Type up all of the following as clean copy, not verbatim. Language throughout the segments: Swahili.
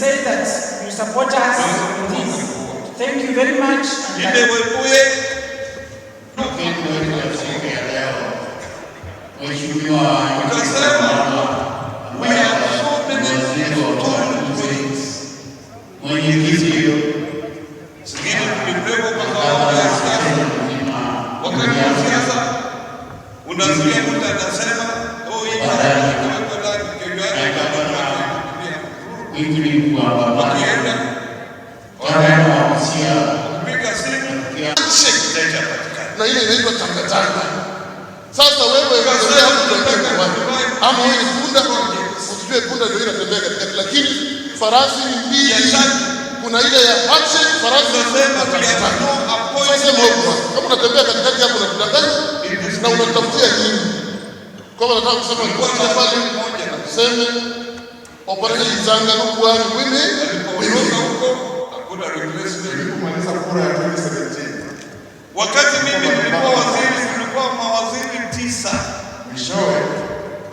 say that you support us in this. Thank you very much. We have so many things. When you give you, unasikia mtu anasema oh hii kwa ndani kesho yake wakienda wanawasia kupiga simu na ile inaitwa tangatanga. Sasa wewe ama wewe punda, usijue punda ndio inatembea katikati, lakini farasi ni mbili. Kuna ile ya handshake, farasi nasema sasa mbona kama unatembea katikati hapo unatudanganya na unatafutia nini? Kama nataka kusema kwa pale sema operation zanga huko wani wime alipoondoka huko hakuna replacement kumaliza kura ya 2017. Wakati mimi nilikuwa waziri, tulikuwa mawaziri 9 mwishowe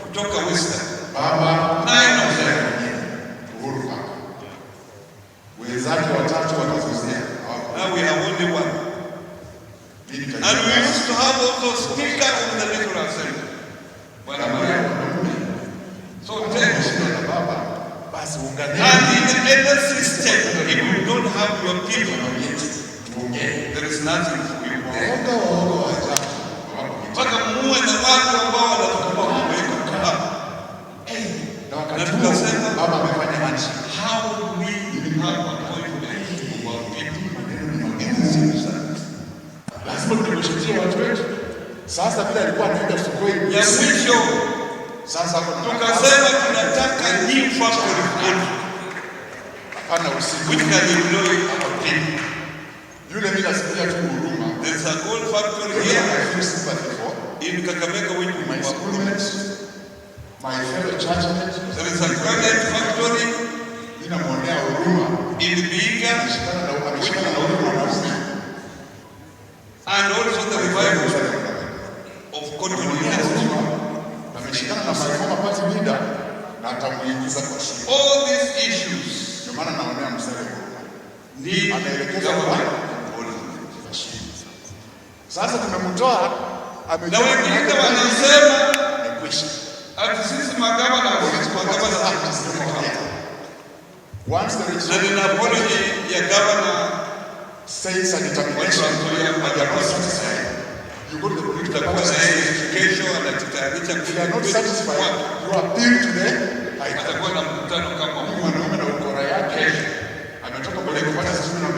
kutoka Western baba 9 of them Uhuru wenzake watatu wanazozea. Now we have only one. And we used to have also speaker of the National Assembly. So and in any system, if you don't have your people, there is nothing for you. Mpaka muwe na watu ambao wanatukupa kuweka hapa. Na tukasema baba amefanya nini? How do we have appointment of our people? Lazima tuwashirikishe watu wetu. Sasa bila alikuwa anaenda sokoni ya mwisho. Sasa tukasema tunataka new factory code. Hapana usiku. Which can employ our people. Yule mimi nasikia tu huruma. There is a gold factory here in Kakamega which my schoolmates, my fellow churchmates. There is a granite factory in Monea huruma in Biga and also the revival of continuity. All these issues need government. Sasa tumemtoa na wengine wanasema ati sisi magavana once there is an apology ya governor says a determination and they are not satisfied, you go to the political process education and atitayarisha if they are not satisfied, you appeal to them. Atakuwa na mkutano kama mwanaume na ukora yake ametoka pale kufanya sisi na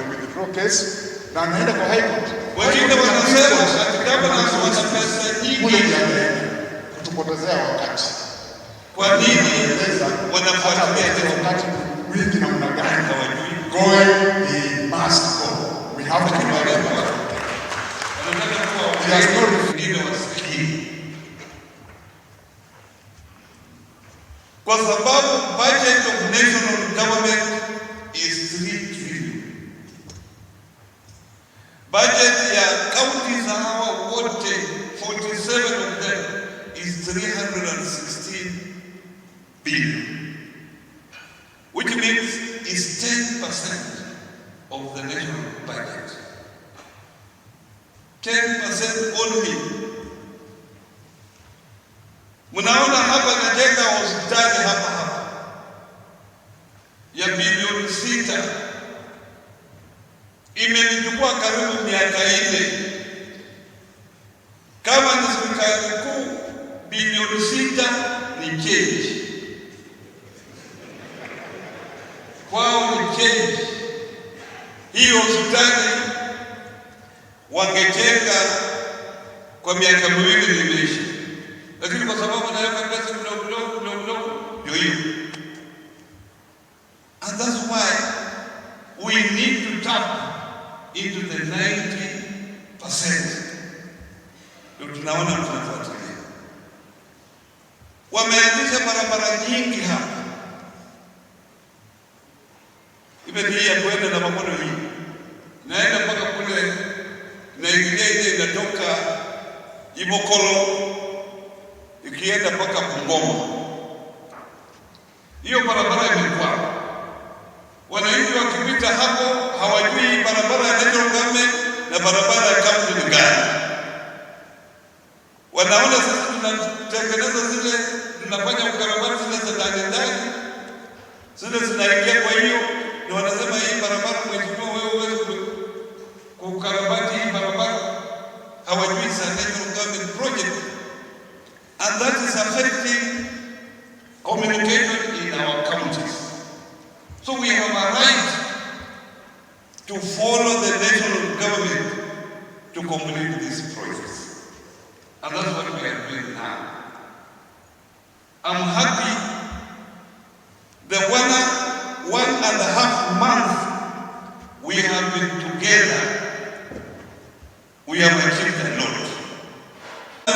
withdraw case na anaenda kwa high court. Wengine wanasema ati governors wana pesa nyingi kutupotezea wakati. Kwa nini wanafuatilia wakati wingi na mna gani hawajui? Going he must go. We have to command him. He has no wengine wasikii. Kwa sababu budget of national government is 3 trillion. Budget ya counties hawa wote 47 of them is 316 billion, which means is 10% of the national budget. 10% only. Munaona hapa najenga hospitali hapa ya bilioni 6. Imenichukua karibu miaka 4. Kama ni serikali kuu, bilioni 6 ni change. Kwao ni change. Hiyo hospitali wangejenga kwa miaka 2 imeisha. Lakini kwa sababu naweka pesa kidogo hiyo. And that's why we need to tap into the 90%. Ndio tunaona tunafuatilia. Wameanzisha barabara nyingi hapa. Imedia kwenda na mamono hii. Naenda mpaka kule na ile inatoka Ibokolo ikienda mpaka Bungoma. Hiyo barabara imekuwa kufika hapo hawajui barabara ya national government na barabara ya county ni gani. Wanaona sisi tunatengeneza zile, tunafanya ukarabati zile za ndani zile zinaingia. Kwa hiyo na wanasema hii barabara mheshimiwa, wewe uweze kukarabati hii barabara. Hawajui sa national government project, and that is affecting communication in our counties. So we have a right to follow the national government to complete these projects. And that's what we are doing now. I'm happy the 1.5 months we have been together, we have achieved a lot. To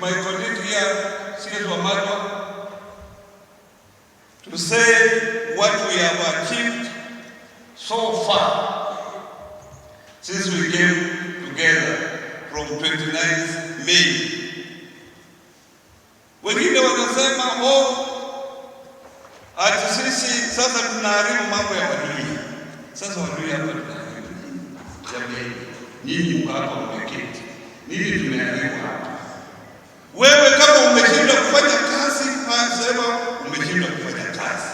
my colleague here, Wamalwa, to say what we have achieved so far since we came together from 29th May. Wengine wanasema ati sisi sasa tunaharibu mambo ya Waluhya. Sasa Waluhya hapa tunaharibu jamii. Nyinyi mko hapa mmeketi. Nini tumeharibu hapa? Wewe kama umeshindwa kufanya kazi, sema umeshindwa kufanya kazi.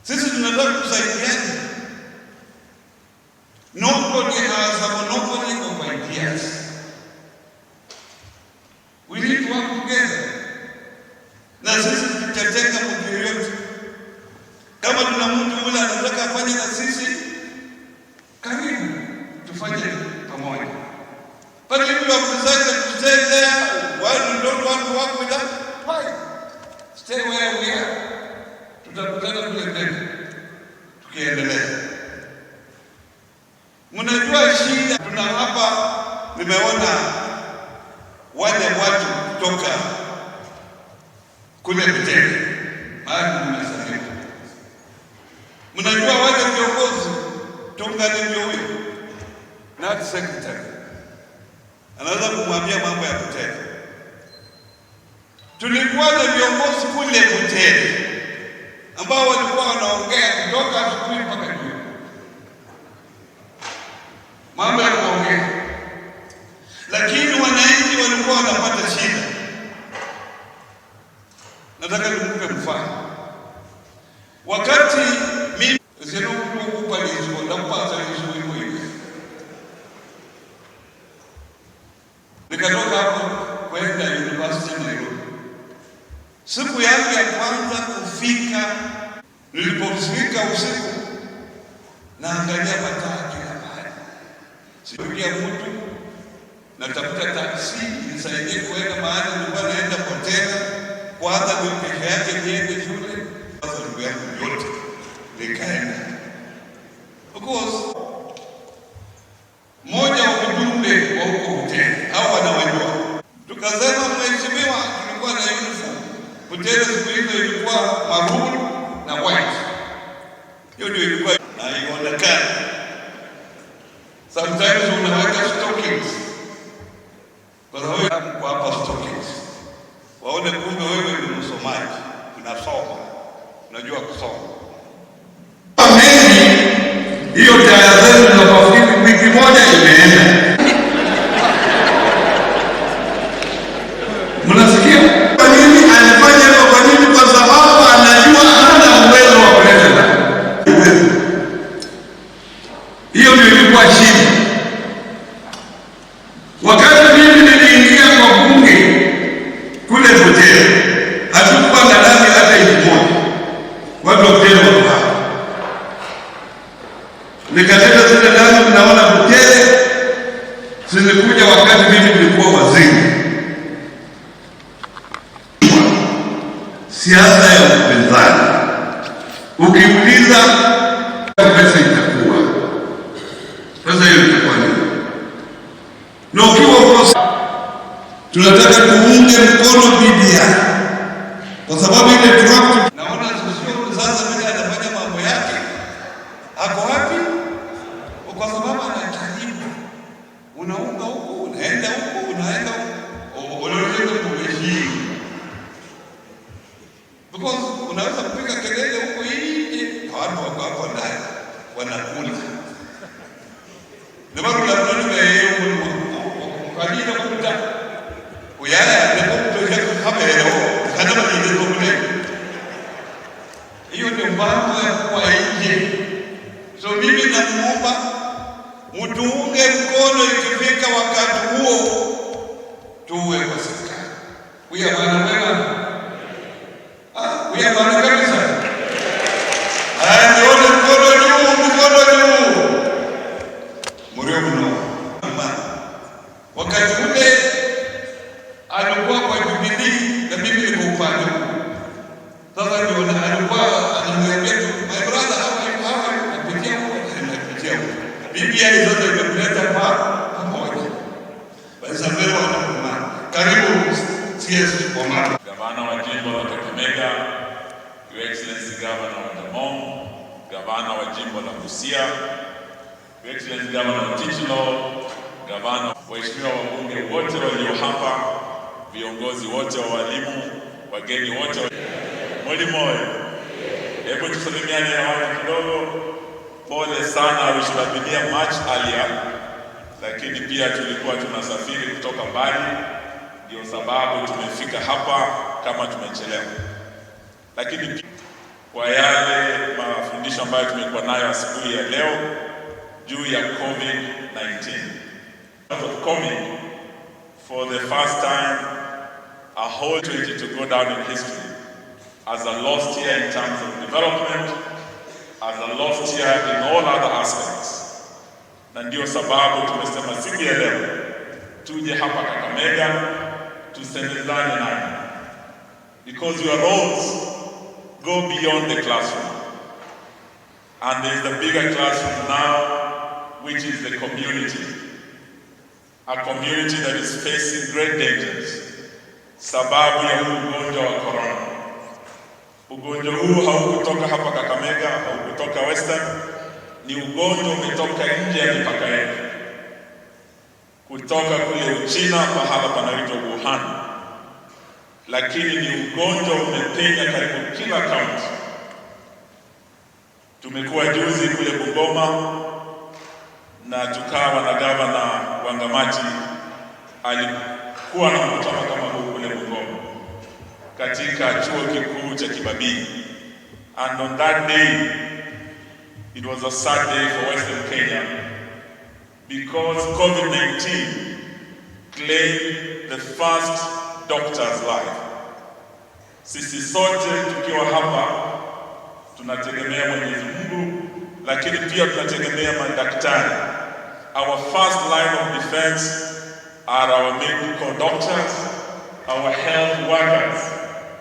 Sisi tunataka kusaidiana. Nobody has a monopoly of ideas. We need to work together. Na sisi tutajenga mtu yoyote. Kama tuna mtu yule anataka afanye na sisi, karibu tufanye pamoja. But if you have decided to stay there, why you don't want to work with us? Fine. Stay where we are. Tutakutana kule mbele. Tukiendelea. Mnajua shida tuna hapa, nimeona wale watu kutoka kule mbele. Mahali mmesafiri. Mnajua wale viongozi tungane ndio huyo. Na secretary anaweza kumwambia mambo ya Butere. Tulikuwa na viongozi kule Butere ambao walikuwa wanaongea kutoka asubuhi mpaka jioni. Mambo ya kuongea. Lakini wananchi walikuwa wanapata shida. Nataka nikupe mfano. Wakati mimi zero kupa hizo na kupata hizo hiyo. Nikatoka hapo kwenda University Nairobi. Siku yangu ya kwanza kufika, nilipofika usiku na angalia mataa kila mahali. Sikuja mtu, natafuta taksi nisaidie kwenda mahali nilikuwa naenda hoteli, kwanza ndio peke yake niende shule. Sasa ndugu yangu yote nikaenda. Of course, mmoja wa ujumbe wa huko hoteli hao wanawajua. Tukasema mheshimiwa, tulikuwa na uniform. Hoteli siku hizo ilikuwa maroon na white. Hiyo ndio ilikuwa na ionekana. Sometimes unaweka stockings. Kwa sababu kwa hapa stockings. Waone kumbe wewe ni msomaji, unasoma. Unajua kusoma. Hiyo tayari ndio kwa wiki moja imeenda. Mnasikia? Kwa nini anafanya hivyo? Kwa nini? Kwa sababu anajua hana uwezo wa kuleta. Hiyo ndio ilikuwa shida. Wakati mimi niliingia kwa bunge kule Butere, hatukuwa na dami hata moja. Watu wa Butere wako hapa. Nikataka zile dami naona Butere zilikuja wakati mimi nilikuwa waziri. Siasa ya upinzani. Ukiuliza pesa itakuwa. Pesa hiyo itakuwa nini? Na ukiwa tunataka tuunge mkono BBI. Kwa sababu ile draft naona sio sasa vile anafanya mambo yake. Ako wapi? Kwa sababu anajaribu. Unaunga huko, unaenda huko, unaenda huko. Unaelekea kuheshimu. Because unaweza kupiga kelele huko nje, watu wako hapo ndani. wanakula. Ndio maana tunataka yeye kadina kuta. Uyaya ndio kutoka hapa leo. Kana ndio kule. Hiyo ndio mambo ya kwa nje. So mimi namuomba mtuunge mkono ikifika wakati huo tuwe kwa serikali. Huyu bwana wewe. Huyu bwana kabisa. Ndio mkono juu. Mrio mno. Wakati ule alikuwa kwa Jubilee na mimi niko upande huu. Sasa ndio alikuwa ananiambia tu my brother how napitia huko. Bibi yake zote imekuleta pamoja. Basi mbele wa karibu CS Wamalwa. Gavana wa jimbo la Kakamega, Your Excellency Governor wa Damong, Gavana wa jimbo la Luhya, Your Excellency Governor wa Tichilo, Gavana, waheshimiwa wabunge wote walio hapa, viongozi wote wa walimu, wageni wote Molimoyo. Hebu tusalimiane hewani kidogo. Pole sana, we should have been here much earlier. Lakini pia tulikuwa tunasafiri kutoka mbali, ndio sababu tumefika hapa kama tumechelewa. Lakini kwa yale mafundisho ambayo tumekuwa nayo asubuhi ya leo juu ya COVID-19. Coming for the first time a whole 20 to go down in history as a lost year in terms of development, as a lost year in all other aspects. Na ndio sababu tumesema siku ya leo tuje hapa Kakamega tusemezane nanyi, because your roles go beyond the classroom, and there is a bigger classroom now, which is the community, a community that is facing great dangers sababu ya ugonjwa wa corona. Ugonjwa huu haukutoka hapa Kakamega, haukutoka Western, ni ugonjwa umetoka nje ya mipaka yetu, kutoka kule Uchina pahala panaitwa Wuhan. Lakini ni ugonjwa umepenya karibu kila kaunti. Tumekuwa juzi kule Bungoma na tukawa na gavana wa Ngamati alikuwa na mkutano kama huu kule Bungoma katika chuo kikuu cha Kibabii. And on that day, it was a sad day for Western Kenya because COVID-19 claimed the first doctor's life. Sisi sote tukiwa hapa tunategemea Mwenyezi Mungu, lakini pia tunategemea madaktari. Our first line of defense are our medical doctors, our health workers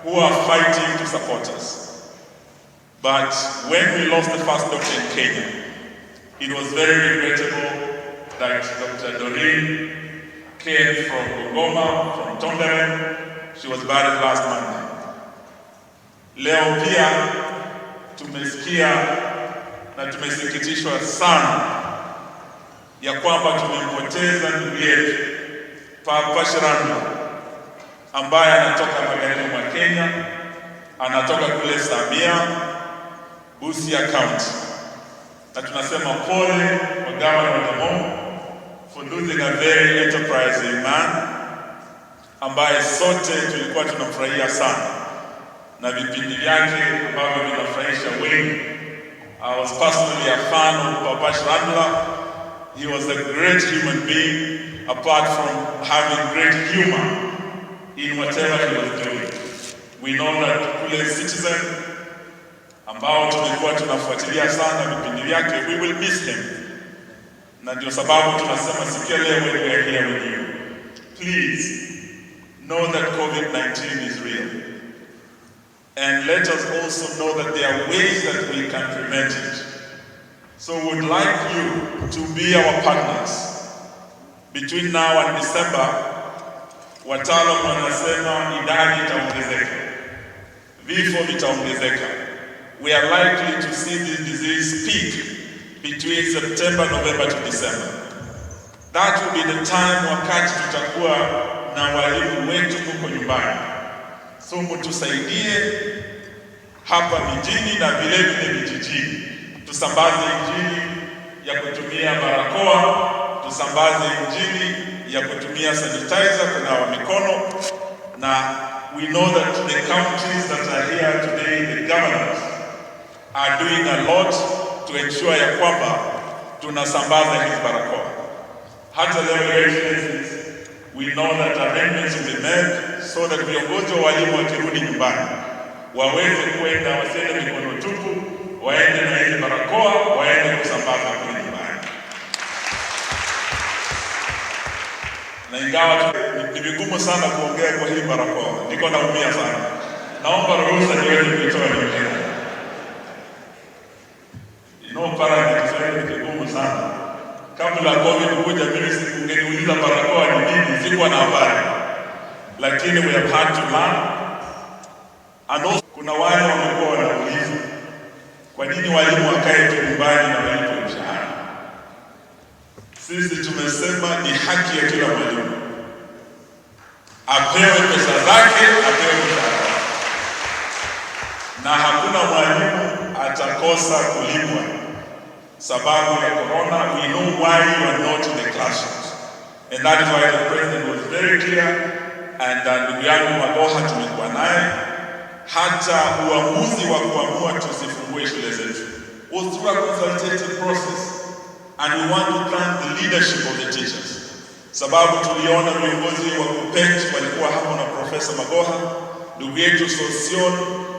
who are fighting to support us. But when we lost the first doctor in Kenya, it was very regrettable that Dr. Doreen came from Bungoma, from Tongaren. She was buried last Monday. Leo pia tumesikia na tumesikitishwa sana ya kwamba tumempoteza ndugu yetu Papa Shirandula ambaye anatoka magharibi mwa Kenya, anatoka kule Samia, Busia County. Na tunasema pole kwa gavana wa Damong for losing a very enterprising man ambaye sote tulikuwa tunamfurahia sana na vipindi vyake ambavyo vinafurahisha wengi. I was personally a fan of Papa Shirandula. He was a great human being, apart from having great humor in whatever he was doing. We know that kule Citizen ambao tumekuwa tunafuatilia sana vipindi vyake, we will miss him. Na ndio sababu tunasema siku ya leo when we are here with you, please know that COVID-19 is real. And let us also know that there are ways that we can prevent it. So we would like you to be our partners. Between now and December, wataalamu wanasema idadi itaongezeka, vifo vitaongezeka. We are likely to see this disease peak between September, November to December. That will be the time wakati tutakuwa na walimu wetu huko nyumbani. So mtusaidie hapa mijini na vile vile vijijini, tusambaze injili ya kutumia barakoa, tusambaze injili ya kutumia sanitizer kunawa mikono. Na we know that the counties that are here today, the governors are doing a lot to ensure ya kwamba tunasambaza hizi barakoa. Hata leo, Your Excellencies, we know that arrangements will be made so that viongozi wa walimu wakirudi nyumbani waweze kwenda, wasiende mikono tupu, waende na hizi barakoa, waende kusambaza kule nyumbani. Na ingawa ni vigumu sana kuongea kwa hii barakoa, niko naumia sana. Naomba ruhusa niweze kuitoa nyingine. Para ni Kiswahili kigumu sana. Kabla COVID kuja, mimi singeniuliza barakoa ni nini, sikuwa na habari. Lakini we have had to learn. And also, kuna wale wamekuwa wanauliza kwa nini walimu wakae tu nyumbani na walipwe mshahara. Sisi tumesema ni haki ya kila mwalimu apewe pesa zake, apewe mshahara, na hakuna mwalimu atakosa kulipwa sababu ya corona. We know why you are not in the classrooms, and that is why the president was very clear, and ndugu yangu Magoha tumekuwa naye. Hata uamuzi wa kuamua tusifungue shule zetu was through a consultative process, and we want to thank the leadership of the teachers, sababu tuliona viongozi wa KUPPET walikuwa hapo na Professor Magoha, ndugu yetu Sosion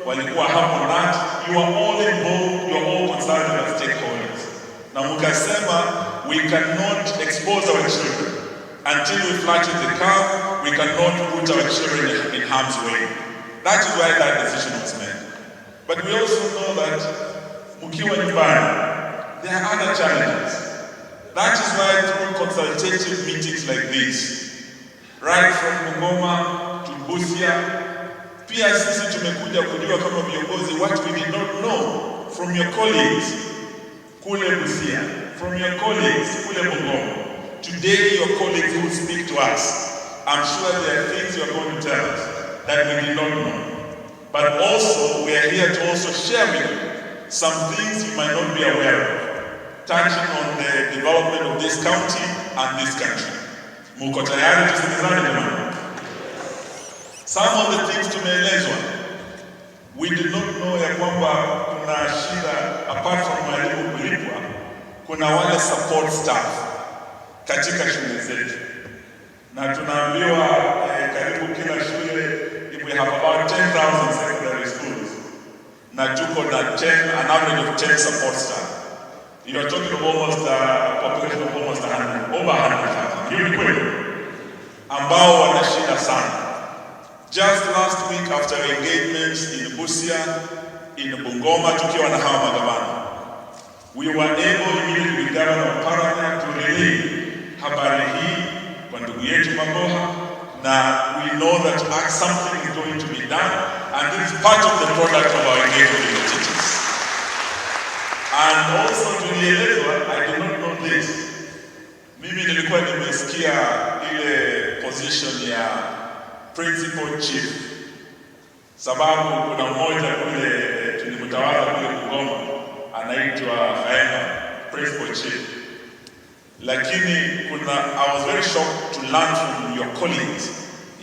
walikuwa hapo, na you are all involved, you are all concerned as stakeholders. Na mukasema we cannot expose our children until we flatten the curve. We cannot put our children in harm's way. That is why that decision was made. But we also know that mukiwa nyumbani, there are other challenges. That is why through consultative meetings like this, right from Bungoma to Busia, pia sisi tumekuja kujua kama viongozi what we did not know from your colleagues kule Busia, from your colleagues kule Bungoma. Today your colleagues who speak to us, I'm sure there are things you are going to tell us that we did not know. But also we are here to also share with you some things you might not be aware of, touching on the development of this county and this country. Muko tayari tusikizane jamani? Some of the things tumeelezwa, we did not know ya kwamba kuna shida apart from mwalimu kulipwa, kuna wale support staff katika shule zetu. Na tunaambiwa karibu kila shule, if we have about 10,000 secondary schools, na tuko na an average of 10 support staff. You are talking of almost a population of almost 100, over 100,000. Hiyo ni kweli, ambao wana shida sana. Just last week, after engagements in Busia, in Bungoma, tukiwa na hawa magavana, we were able immediately with Governor Paranya to relay habari hii kwa ndugu yetu Magoha, na we know that something is going to be done, and this is part of the product of our engagement with the teachers. And also tulielezwa, I did not know this, mimi nilikuwa nimesikia ile position ya principal chief, sababu kuna mmoja kule tulimtawala kule Bungoma anaitwa Raila, principal chief. Lakini I was very shocked to learn from your colleagues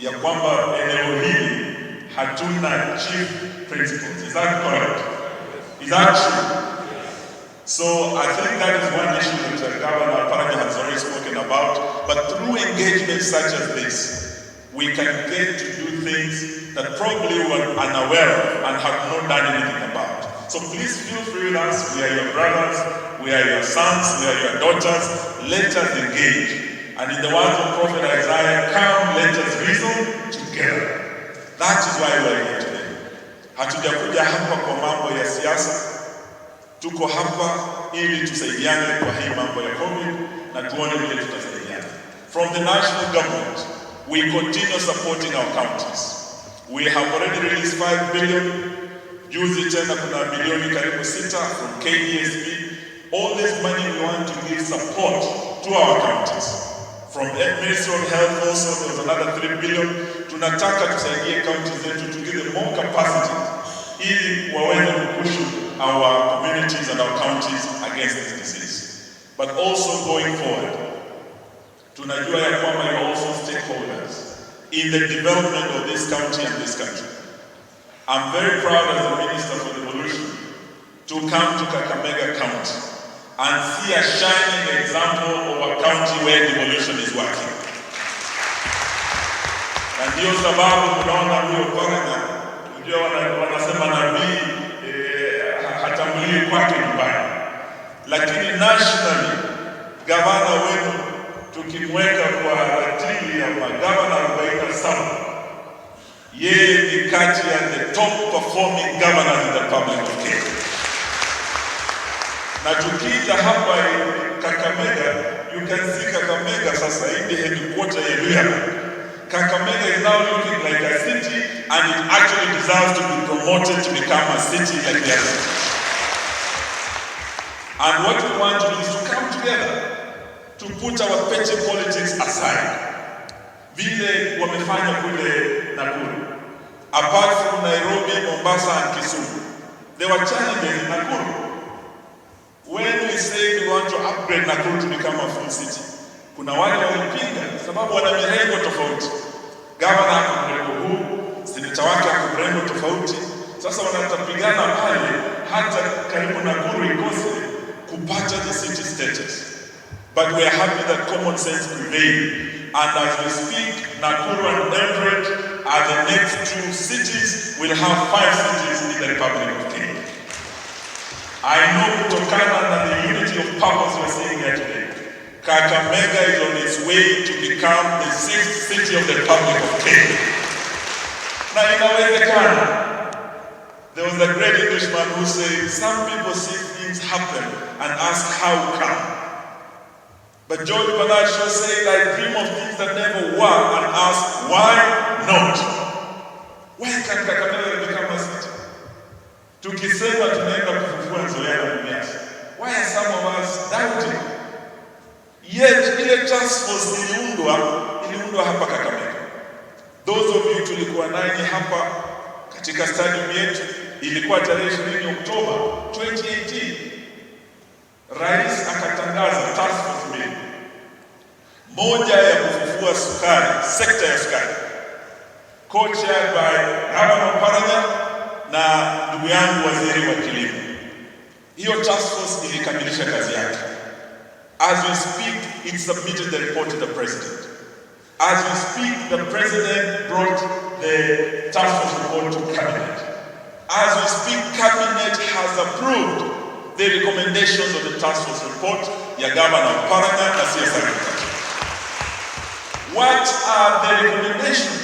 ya kwamba eneo hili hatuna chief principals. Is that correct? Is that true? So I think that is one issue that Governor Paranya has already spoken about. But through engagements such as this, we can get to do things that probably we were unaware of and have not done anything about. So please feel free with us. We are your brothers, we are your sons, we are your daughters. Let us engage. And in the words of Prophet Isaiah, come, let us reason together. That is why we are here today. Hatujakuja hapa kwa mambo ya siasa. Tuko hapa ili tusaidiane kwa hii mambo ya COVID na tuone vile tutasaidiana. From the national government, we continue supporting our counties. We have already released 5 billion. Juzi tena kuna bilioni karibu 6 from KDSB. All this money we want to give support to our counties. From the Ministry of Health also there was another 3 billion. Tunataka tusaidie counties zetu to give them more capacity ili waweze kupush our community communities and our counties against this disease. But also going forward, tunajua ya kwamba you are also stakeholders in the development of this county and this country. I'm very proud as the Minister for Devolution to come to Kakamega County and see a shining example of a county where devolution is working. Na ndio sababu unaona huyo Korana, ndio wanasema nabii hatambuliwi kwake nyumbani. Lakini nationally, gavana wenu tukimweka kwa ratili ya magavana 47, yeye ni kati ya the top performing governors in the Republic of Kenya. Na tukija hapa Kakamega, you can see Kakamega sasa in the headquarter ya Luhya. Kakamega is now looking like a city, and it actually deserves to be promoted to become a city like the other. And what we want to do is to come together to put our petty politics aside. Vile wamefanya kule Nakuru. Apart from Nairobi, Mombasa and Kisumu, there were challenges in Nakuru. When we say we want to upgrade Nakuru to become a full city, kuna wale walipinga sababu wana mirengo tofauti. Gavana ako mrengo huu, seneta wake ako mrengo tofauti. Sasa wanatapigana pale hata karibu Nakuru ikose kupata the city status. But we are happy that common sense prevailed. And as we speak, Nakuru and Eldoret are the next 2 cities. We'll have 5 cities in the Republic of Kenya. I know kutokana na the unity of purpose we're seeing here today, Kakamega is on its way to become the 6th city of the Republic of Kenya. Na inawezekana. There was a great Englishman who said, some people see things happen and ask how come. But George Bernard Shaw said, I dream of things that never were and ask, why not? Why can't Kakamega become a city? Tukisema tunaenda kufufua Nzoia na Mumias. Why are some of us doubting? Yet, ile task force iliundwa hapa Kakamega. Those of you tulikuwa nani hapa katika stadium yetu, ilikuwa tarehe 20 Oktoba 2018. Rais akatangaza task force mbili. Moja ya kufufua sukari, sekta ya sukari, co-chaired by Governor Paranya na ndugu yangu waziri wa kilimo. Hiyo task force ilikamilisha kazi yake. As we speak, it submitted the report to the president. As we speak, the president brought the task force report to cabinet. As we speak, cabinet has approved the recommendations of the task force report ya Governor Paranya na CS Agriculture. What are the recommendations?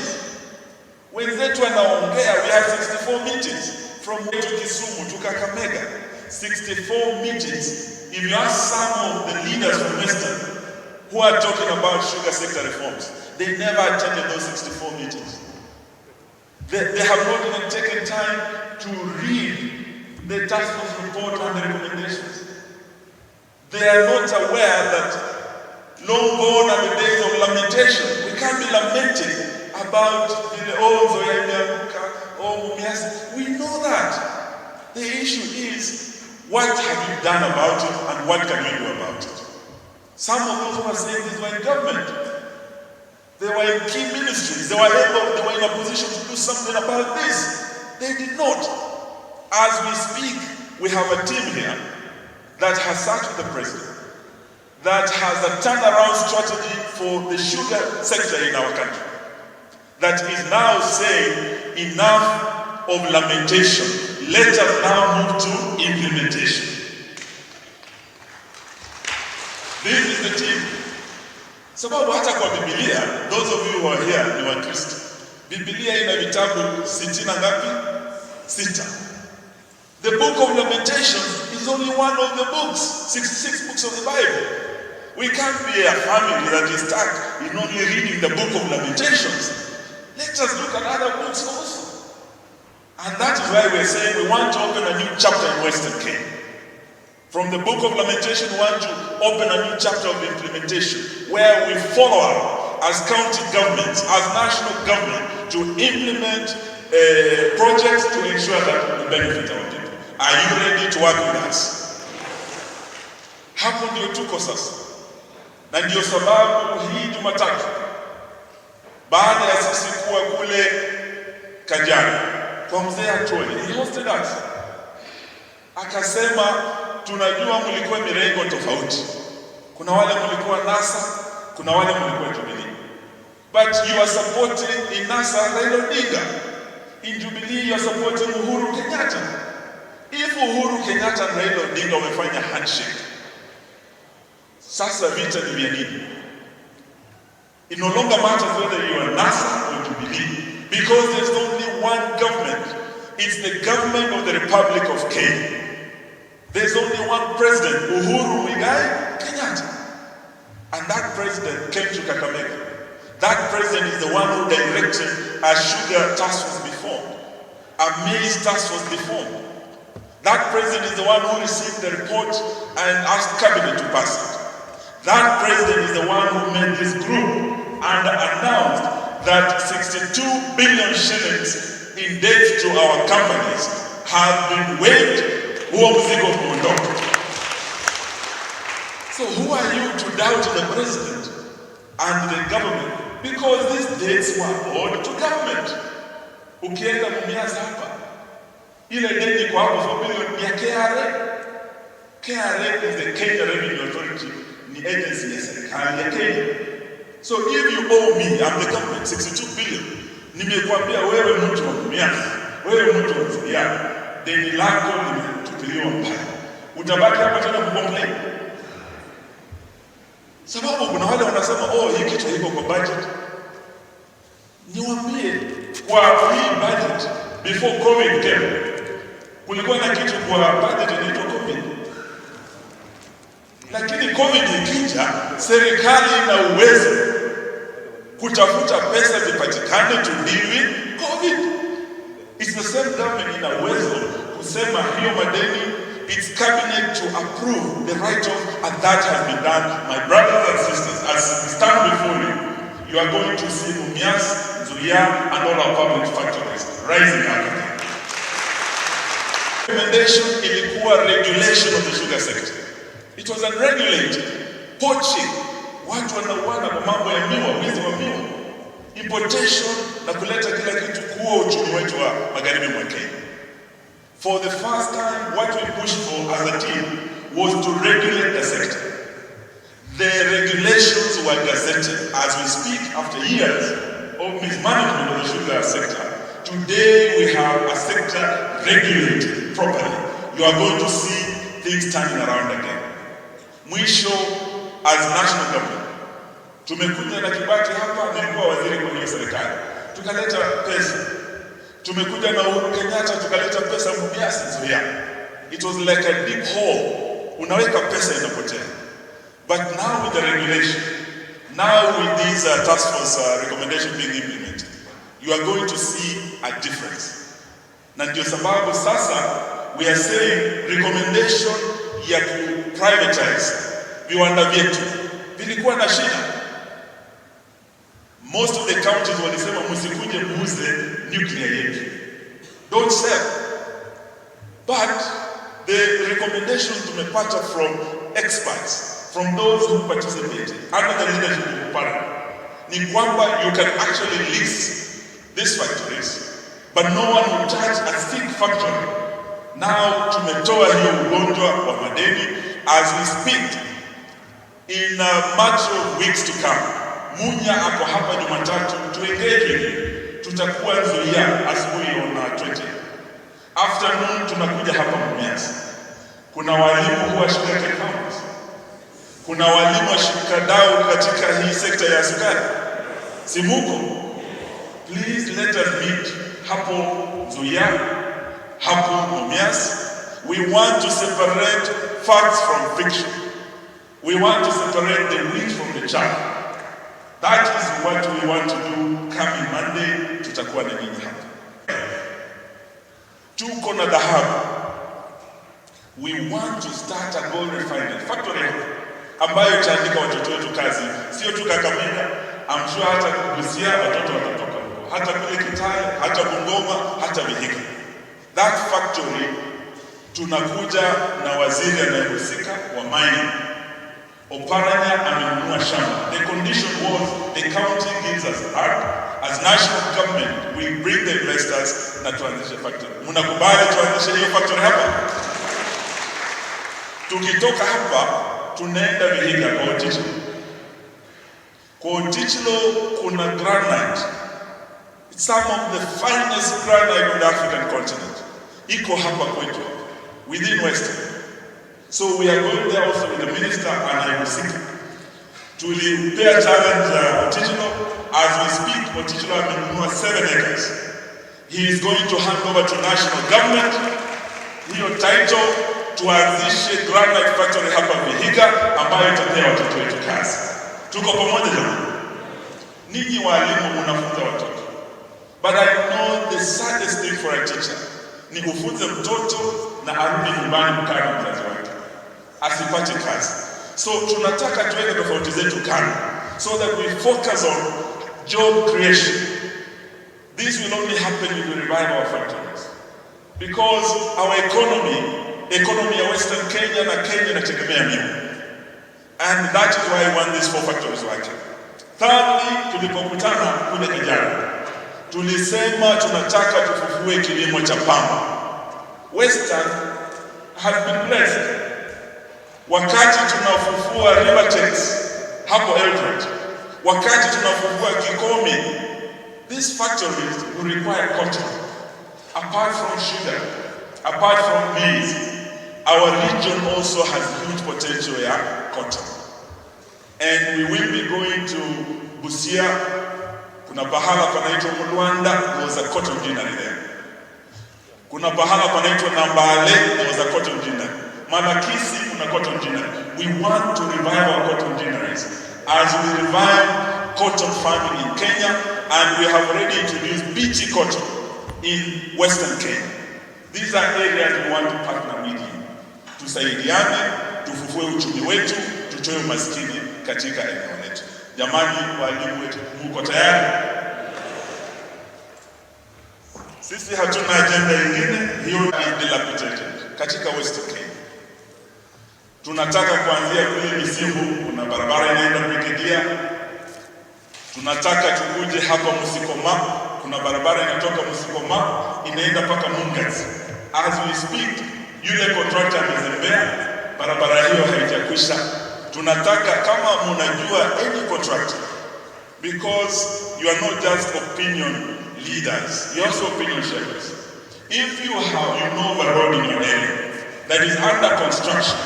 Wenzetu wanaongea, we have 64 meetings from to Kisumu to Kakamega. 64 meetings. If you ask some of the leaders from Western who are talking about sugar sector reforms, they never attended those 64 meetings. They have not even taken time to read the task force report and the recommendations. They are not aware that long gone are the days of lamentation. We can't be lamenting about the Mumias. We know that. The issue is, what have you done about it and what can we do about it? Some of those who are saying this were in government. They were in key ministries. They were in a position to do something about this. They did not. As we speak, we have a team here that has sat with the president, that has a turnaround strategy for the sugar sector in our country, that is now saying enough of lamentation. Let us now move to implementation. This is the team. Sababu hata kwa Biblia, those of you who are here ni Wakristo. Biblia ina vitabu 60 na ngapi? 6. The book of Lamentations is only one of the books, 66 books of the Bible. We can't be a family that is stuck in only reading the book of Lamentations. Let us look at other books also. And that is why we're saying we want to open a new chapter in Western Kenya. From the book of Lamentation, we want to open a new chapter of implementation where we follow up as county governments, as national government, to implement projects to ensure that we benefit our people. Are you ready to work with us? Hapo ndio tuko sasa. Na ndio sababu hii Jumatatu baada ya sisi kuwa kule Kajiado kwa mzee Atwoli, he hosted us. Akasema tunajua mlikuwa mirengo tofauti. Kuna wale mlikuwa NASA, kuna wale mlikuwa Jubilee. But you are supporting in NASA Raila Odinga. In Jubilee you are supporting Uhuru Kenyatta. If Uhuru Kenyatta and Raila Odinga wamefanya handshake, sasa vita ni vya nini? It no longer matters whether you are NASA or Jubilee, because there's only one government. It's the government of the Republic of Kenya. There's only one president, Uhuru Kenyatta. And that president came to Kakamega. That president is the one who directed a sugar task force be formed, a maize task force be formed. That president is the one who received the report and asked cabinet to pass it. That president is the one who made this group and announced that 62 billion shillings in debt to our companies have been waived. So who are you to doubt the president and the government? Because these debts were owed to government. Ukienda Mumias hapa, ile deni kwa hapo 4 billion ya KRA. KRA is the Kenya Revenue Authority, ni agency ya serikali ya Kenya. So if you owe me, I'm the government, 62 billion. Nimekuambia wewe mtu wa Mumias, wewe mtu wa Zulia, deni lako limetupiliwa mbali. Utabaki hapa tena kucomplain? Sababu kuna wale wanasema hii kitu haiko kwa budget. Niwaambie kwa hii budget before COVID came, kulikuwa na kitu kwa budget inaitwa COVID. Lakini COVID ikija, serikali ina uwezo kutafuta pesa zipatikane to deal with COVID. It's the same government ina uwezo kusema hiyo madeni, it's cabinet to approve the write-off, and that has been done. My brothers and sisters, as we stand before you, you are going to see Mumias, Zulia, and all our public factories rising up again. Recommendation ilikuwa regulation of the sugar sector. It was unregulated. Poaching. Watu wanauana kwa mambo ya miwa, wizi wa miwa. Importation na kuleta kila kitu kuwa uchumi wetu wa magharibi mwa Kenya. For the first time, what we pushed for as a team was to regulate the sector. The regulations were gazetted. As we speak, after years of mismanagement of the sugar sector, today we have a sector regulated properly. You are going to see things turning around again. Mwisho, as national government, tumekuja na Kibaki hapa, nilikuwa waziri kwa hiyo serikali. Tukaleta pesa. Tumekuja na Uhuru Kenyatta, tukaleta pesa Mumias Zulia. It was like a deep hole. Unaweka pesa inapotea. But now with the regulation, now with these task force recommendation being implemented, you are going to see a difference. Na ndio sababu sasa we are saying recommendation ya ku privatize viwanda vyetu vilikuwa na shida. Most of the counties walisema msikuje muuze nuclear yetu. Don't sell. But the recommendations tumepata from experts, from those who participated under the leadership of Uhuru, ni kwamba you can actually lease these factories, but no one will touch a sick factory. Now tumetoa hiyo ugonjwa wa madeni. As we speak, in a matter of weeks to come, Munya ako hapa Jumatatu to engage with you. Tutakuwa Zulia asubuhi on 20. Afternoon tunakuja hapa Mumias. Kuna walimu wa shule ya campus. Kuna walimu wa shikadau katika hii sekta ya sukari. Simuko. Please let us meet hapo Zulia, hapo Mumias. We want to separate facts from fiction. We want to separate the wheat from the chaff. That is what we want to do coming Monday. Tutakuwa na nyinyi hapa. Tuko na dhahabu. We want to start a gold refinery factory ambayo itaandika watoto wetu kazi. Sio tu Kakamega, I'm sure hata Busia watoto watatoka huko. Hata kule Kitale, hata Bungoma, hata Vihiga. That factory tunakuja na waziri anayehusika wa mining. Oparanya amenunua shamba. The condition was the county gives us art. As national government, we bring the investors na tuanzishe factory. Mnakubali tuanzishe hiyo factory hapa? Tukitoka hapa, tunaenda Vihiga kwa Otichilo. Kwa Otichilo kuna granite. It's some of the finest granite on the African continent. Iko hapa kwetu, within Western. So we are going there also with the minister anayehusika. Tulipea challenge Otichilo. As we speak, Otichilo amenunua 7 acres. He is going to hand over to national government hiyo title tuanzishe granite factory hapa Vihiga ambayo itapea watoto wetu kazi. Tuko pamoja jamani? Ninyi walimu mnafunza watoto. But I know the saddest thing for a teacher ni kufunza mtoto na arudi nyumbani kukaa na mzazi wake, asipate kazi. So tunataka tuweke tofauti zetu kando so that we focus on job creation. This will only happen if we revive our factories. Because our economy ya Western Kenya na Kenya inategemea milimo. And that is why I want these 4 factories working. Thirdly, tulipokutana kule kijana, tulisema tunataka tufufue kilimo cha pamba. Western has been blessed. Wakati tunafufua Rivertex hapo Eldoret, wakati tunafufua Kikomi, these factories will require cotton. Apart from sugar, apart from maize, our region also has huge potential ya cotton. And we will be going to Busia. Kuna pahala panaitwa Wamalwa, there was a cotton ginnery there. Kuna pahala panaitwa Nambale, there was a cotton ginnery. Malakisi, kuna cotton ginnery. We want to revive our cotton ginneries as we revive cotton farming in Kenya, and we have already introduced BT cotton in Western Kenya. These are areas we want to partner with you. Tusaidiane, tufufue uchumi wetu, tutoe umaskini katika eneo letu. Jamani walimu wetu, mko tayari? Sisi hatuna agenda nyingine, hiyo ni dilapidated katika Western Kenya. Tunataka kuanzia kule Misimbu, kuna barabara inaenda Brigedia. Tunataka tukuje hapa Musikoma, kuna barabara inatoka Musikoma inaenda paka Mungas. As we speak, yule contractor amezembea, barabara hiyo haijakwisha. Tunataka kama mnajua any contractor, because you are not just opinion leaders, you are also opinion shapers. If you know a road in your area that is under construction,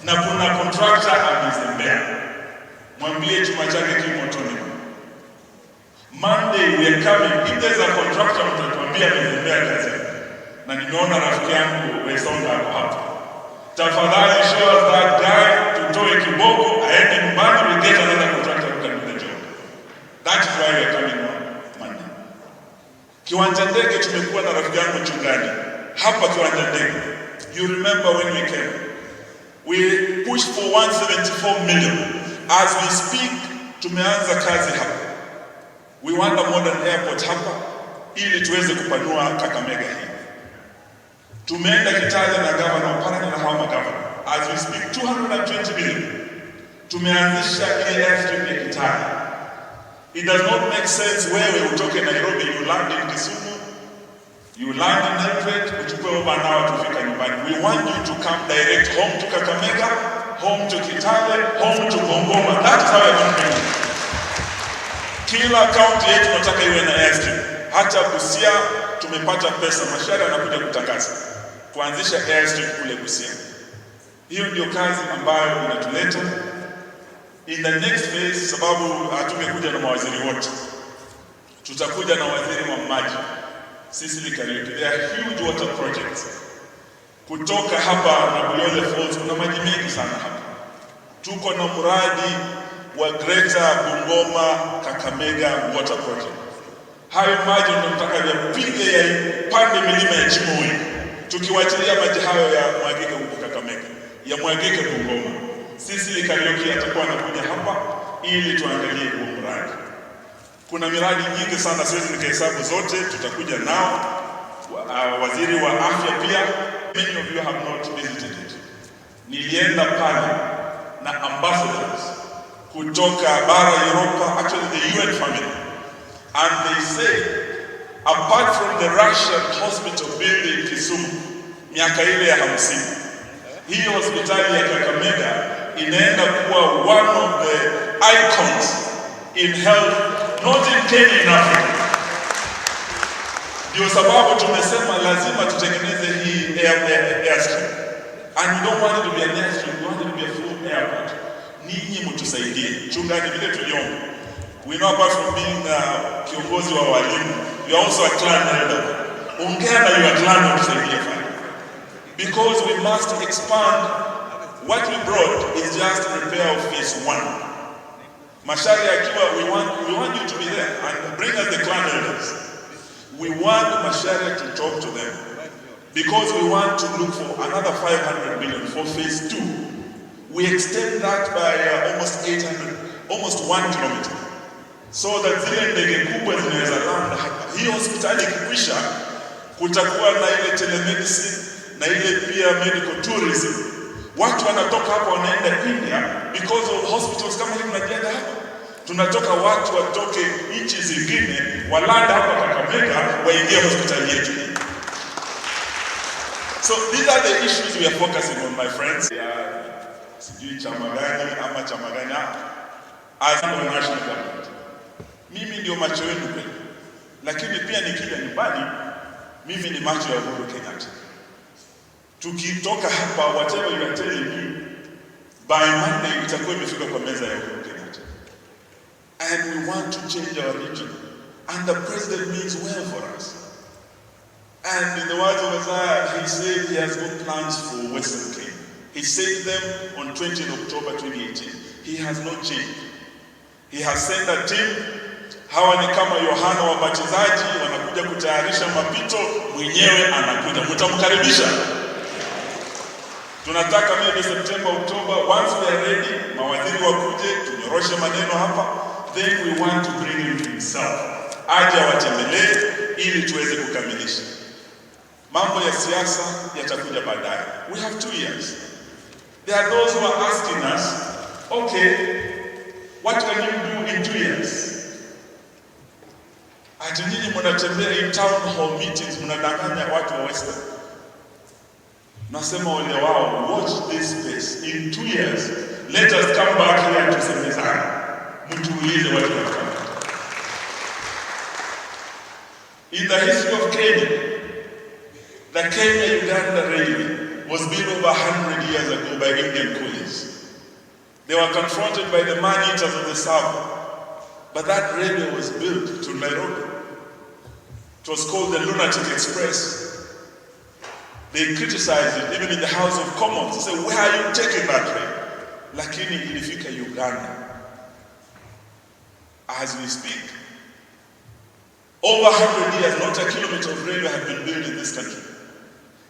na kuna contractor amezembea, mwambie chuma chake kimotoni. Monday we are coming. If there's a contractor mtatuambia amezembea kazi, na nimeona rafiki yangu Wesonga hapa, tafadhali show us that guy, tutoe kiboko aende nyumbani, we get another contractor who can do the job. That is why we are coming on Monday. Kiwanja ndege tumekuwa na rafiki yangu mchungaji hapa kiwanja ndege. You remember when we came, we pushed for 174 million. As we speak, tumeanza kazi hapa. We want a modern airport hapa ili tuweze kupanua Kakamega hii. Tumeenda Kitale na governor Oparanya na hawa magavana. As we speak, 220 million. Tumeanzisha ile airstrip ya Kitale. It does not make sense wewe utoke Nairobi, you land in Kisumu, you land in Eldoret, uchukue over an hour to fika nyumbani. We want you to come direct home to Kakamega, home to Kitale, home to Bungoma. That is how we are going to do it. Kila county yetu tunataka iwe na airstrip. Hata Busia tumepata pesa, Mashara anakuja kutangaza kuanzisha airstrip kule Busia. Hiyo ndio kazi ambayo inatuleta in the next phase, sababu hatumekuja na mawaziri wote. Tutakuja na waziri wa maji. Sisi Likarioti, there are huge water projects. Kutoka hapa na Buyole Falls kuna maji mengi sana hapa. Tuko na mradi wa Greater Bungoma Kakamega water project. Hayo maji tunataka yapige ya pande milima ya Chimoi. Tukiwachilia maji hayo ya mwagike huko Kakamega, ya mwagike Bungoma. Sisi Likarioti atakuwa anakuja hapa ili tuangalie huo mradi. Kuna miradi nyingi sana, siwezi nikahesabu zote, tutakuja nao. Waziri wa afya pia Many of you have not visited it. Nilienda pale na ambassadors kutoka bara Europa, actually the UN family. And they say, apart from the Russian hospital building Kisumu, miaka ile ya 50, hii hospitali ya Kakamega inaenda kuwa one of the icons in health, not in Kenya, in Africa. Ndio sababu tumesema lazima tutengeneze hii airstrip. And we don't want it to be an airstrip, we want it to be a full airport. Ninyi mtusaidie, chungani vile tuliomba. We know apart from being kiongozi wa walimu, we are also a clan elder. Ongea na your clan mtusaidie fanya. Because we must expand. What we brought is just repair of phase 1. Mashari akiwa, we want you to be there and bring us the clan elders. We want Mashari to talk to them because we want to look for another 500 million for phase 2. We extend that by almost 800, almost 1 kilometer. So that zile ndege kubwa zinaweza landa hapa. Hii hospitali ikikwisha, kutakuwa na ile telemedicine na ile pia medical tourism. Watu wanatoka hapa wanaenda India because of hospitals kama hivi tunajenga hapa. Tunatoka watu watoke nchi zingine walanda hapa Kakamega waingie hospitali yetu. So these are the issues we are focusing on, my friends. Sijui chama gani ama chama gani as a national government. Mimi ndio macho yenu kweli. Lakini pia nikija nyumbani, mimi ni macho ya Uhuru Kenyatta. Tukitoka hapa, whatever you are telling me, by Monday itakuwa imefika kwa meza ya Uhuru Kenyatta. And we want to change our region. And the president means well for us. And in the words of Isaiah, he said he has got plans for Western Kenya. He said them on 20th October 2018. He has not changed. He has sent a team. Hawa ni kama Yohana wabatizaji wanakuja kutayarisha mapito, mwenyewe anakuja. Mtamkaribisha. Tunataka maybe September, October, once we are ready, mawaziri wakuje, tunyoroshe maneno hapa, then we want to bring him himself. Aje watembelee ili tuweze kukamilisha. Mambo ya siasa yatakuja baadaye. We have 2 years. There are those who are asking us, okay, what can you do in 2 years? Ati nyinyi mnatembea in town hall meetings, mnadanganya watu wa Western. Nasema wale wao, watch this space. In 2 years, let us come back here and tusemezane. Mtuulize watu wa Kenya. In the history of Kenya, the Kenya-Uganda railway was built over 100 years ago by Indian coolies. They were confronted by the man-eaters of the south. But that railway was built to Nairobi. It was called the Lunatic Express. They criticized it, even in the House of Commons. They said, where are you taking that train? Lakini ilifika Uganda. As we speak, over 100 years, not a kilometer of railway had been built in this country.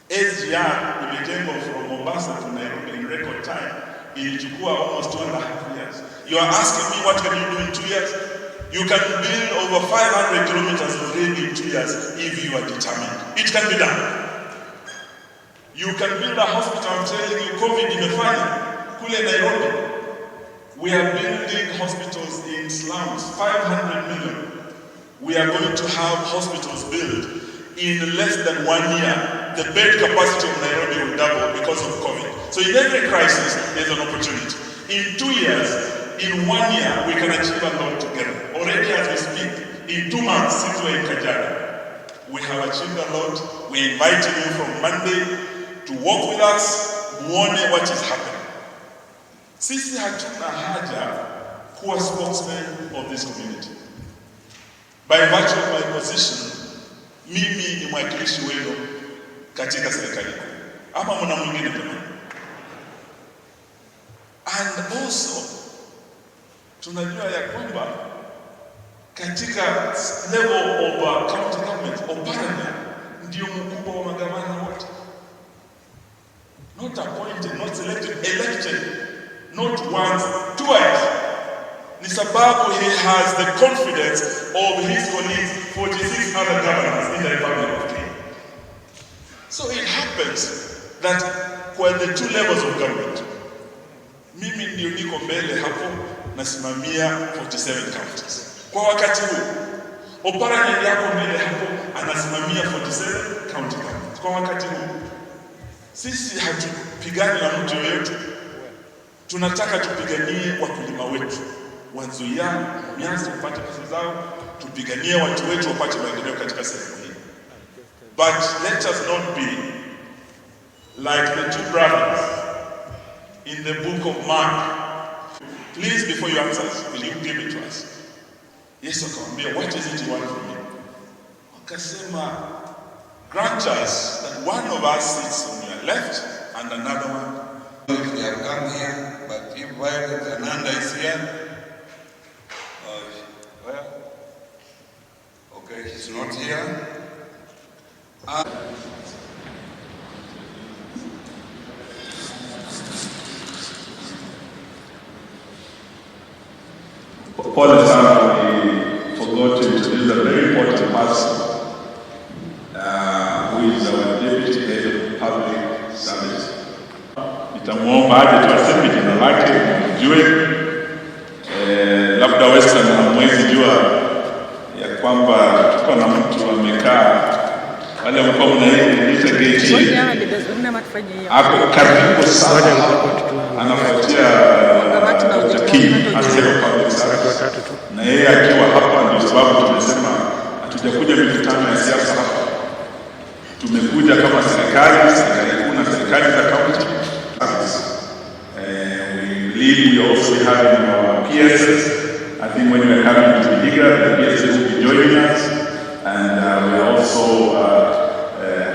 SGR imejengwa from Mombasa to Nairobi in record time. Ilichukua almost 2.5 years. You are asking me what can you do in 2 years? You can build over 500 kilometers of railway in 2 years if you are determined. It can be done. You can build a hospital, I'm telling you, COVID imefanya kule Nairobi. We are building hospitals in slums, 500 million. We are going to have hospitals built in less than 1 year. The bed capacity of Nairobi will double because of COVID. So in every crisis, there's an opportunity. In 2 years, in 1 year, we can achieve a lot together. Already as we speak, in 2 months since we're in Kajiado, we have achieved a lot. We're inviting you from Monday to walk with us, muone what is happening. Sisi hatuna haja kuwa spokesman of this community. By virtue of my position, mimi ni mwakilishi wenu katika serikali. Ama mna mwingine jamani? And also, tunajua ya kwamba katika level of county government, Oparanya ndio mkubwa wa magavana wote. Not appointed, not selected, elected, not once, twice. Ni sababu he has the confidence of his colleagues, 46 other governors in the Republic of Kenya. So it happens that kwa the two levels of government, mimi ndio niko mbele hapo nasimamia 47 counties. Kwa wakati huu, Oparanya yako mbele hapo anasimamia 47 county governments. Kwa wakati huu, sisi hatupigani na mtu yoyote. Tunataka tupiganie wakulima wetu. Wanzuia, mianzi wapate pesa zao, tupiganie watu wetu wapate maendeleo katika sehemu hii. But let us not be like the two brothers in the book of Mark. Please, before you answer, will you give it to us? Yesu akamwambia, what is it you want from me? Akasema, grant us that one of us sits on your left and another one. We have come here, but if while Ananda is here, well, okay, he's not here. Pole sana, we forgot to introduce a very important person who is our Deputy Head of Public Service. Nitamuomba aje tuaseme jina lake mjue. Labda Western hamwezi jua ya kwamba tuko na mtu amekaa wale mko mnaita gate. Hapo karibu sana anafuatia na yeye akiwa hapa, ndio sababu tumesema hatujakuja mikutano ya siasa hapa. Tumekuja kama serikali kuu na serikali za county. We also have our PSs. I think when we are coming to the bigger, the PSs will be joining us, and we are also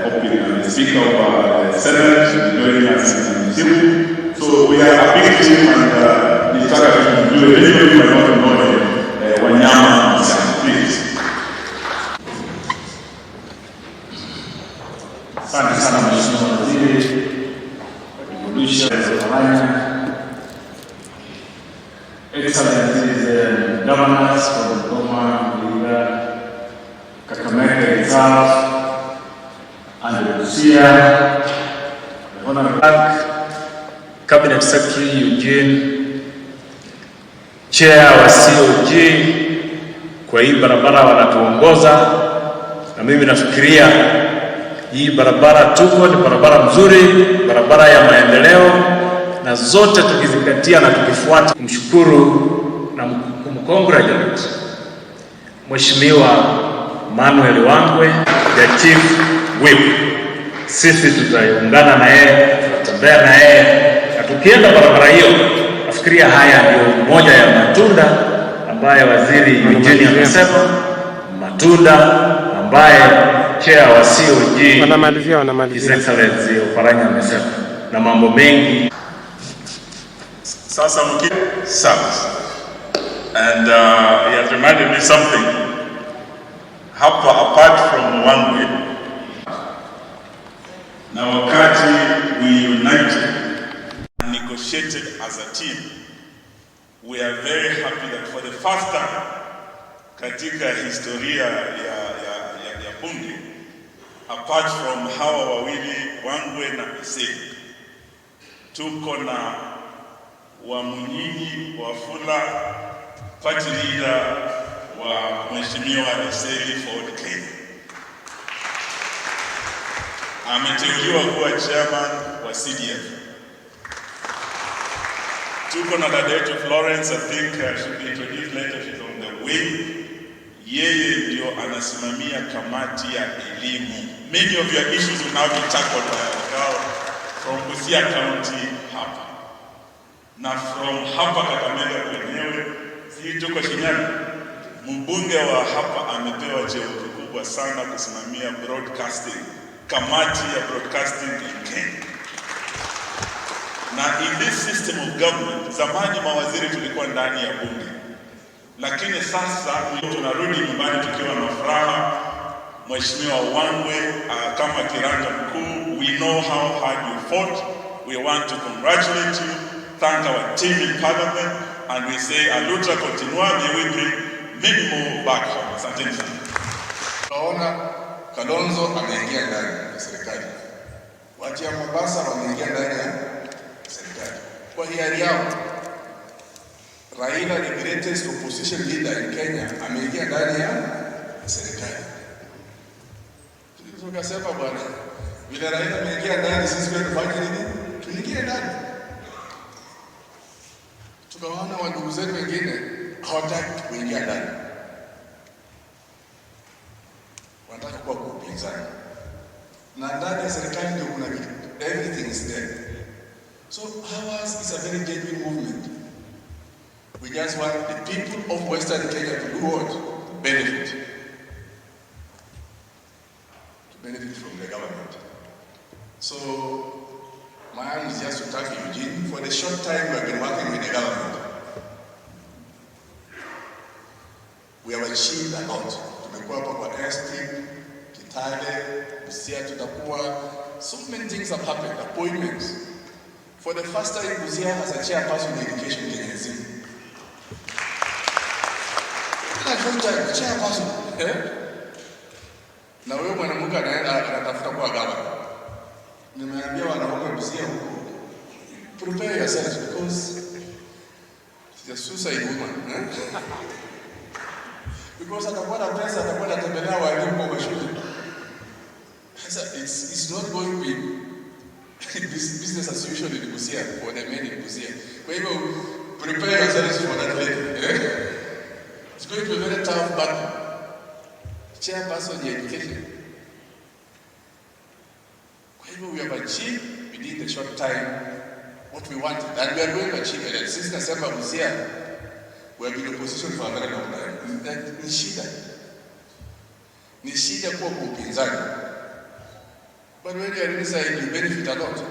hoping the Speaker of the Senate will be joining us in Sibu. So we are a big team, and the target to do it. Anybody might not know Wanyama, please. Asante sana Mheshimiwa Waziri Luhya, Excellencies, governors from Bungoma, Luhya, Kakamega itself, and Luhya, the Honorable Cabinet Secretary Eugene, Chair wa COG, kwa hii barabara wanatuongoza, na mimi nafikiria hii barabara tuko ni barabara mzuri, barabara ya maendeleo, na zote tukizingatia na tukifuata. Kumshukuru na kumcongratulate Mheshimiwa Manuel Wangwe, the Chief Whip. Sisi tutaungana na yeye, tutatembea na yeye, na tukienda barabara hiyo, nafikiria haya ndio moja ya matunda ambaye Waziri Eugene amesema, matunda ambaye Chair wa COG wanamalizia His Excellency Oparanya amesema, na mambo mengi. Sasa mkini sawa. And he has reminded me something. Hapa, apart from Wangwe, na wakati we united and negotiated as a team, we are very happy that for the first time katika historia ya bunge, apart from hawa wawili Wangwe na Iseli, tuko na Wamunyinyi Wafula, party leader wa Mheshimiwa Iseli Ford Kenya. Ameteuliwa kuwa chairman wa CDF. Tuko na dada yetu Florence, I think should be introduced later, she's on the way. Yeye ndio anasimamia kamati ya elimu. Many of your issues will now be tackled by our girl from Busia County hapa. Na from hapa Kakamega kwenyewe, si tuko Shinyanga. Mbunge wa hapa amepewa cheo kikubwa sana kusimamia broadcasting, kamati ya broadcasting in Kenya. Na in this system of government, zamani mawaziri tulikuwa ndani ya bunge, lakini sasa tunarudi nyumbani tukiwa na furaha. Mheshimiwa Wangwe kama kiranja mkuu, we know how hard you fought. We want to congratulate you, thank our team in parliament, and we say aluta continua, may we bring many more back home. Asanteni sana. Naona Kalonzo ameingia ndani ya serikali. watu ya Mombasa wameingia ndani ya serikali kwa hiari yao. Raila, the greatest opposition leader in Kenya, ameingia ndani ya serikali. Tukasema bwana, vile Raila ameingia ndani, sisi kwa tufanye nini? Tuingie ndani. Tukaona wandugu zetu wengine hawataki kuingia ndani, wanataka kuwa kupinzani, na ndani ya serikali ndio kuna kitu, everything is there. So ours is a very genuine movement. We just want the people of Western Kenya to do what? Benefit. To benefit from the government. So my aim is just to thank Eugene for the short time we have been working with the government. We have achieved a lot. Tumekuwa hapa kwa airstrip, Kitale, Busia tutakuwa. So many things have happened. Appointments. For the first time, Busia has a chairperson in education Kenya nzima. Chairperson. Na wewe mwanamke anatafuta kuwa gavana. Nimeambia wanaume Busia huko, prepare yourselves because she's a suicide woman. Because atakuwa na pesa, atakuwa anatembelea walimu kwa mashule. It's not going to be business as usual in Busia for the men in Busia. Kwa hivyo, prepare yourselves for that later. It's going to be a very tough battle. Chairperson in education. Kwa hivyo, we have achieved within the short time what we wanted, and we are going to achieve it. Since December Busia, we have been in opposition for a very long time. Ni shida. Ni shida kuwa upinzani. But when you are inside, you benefit a lot.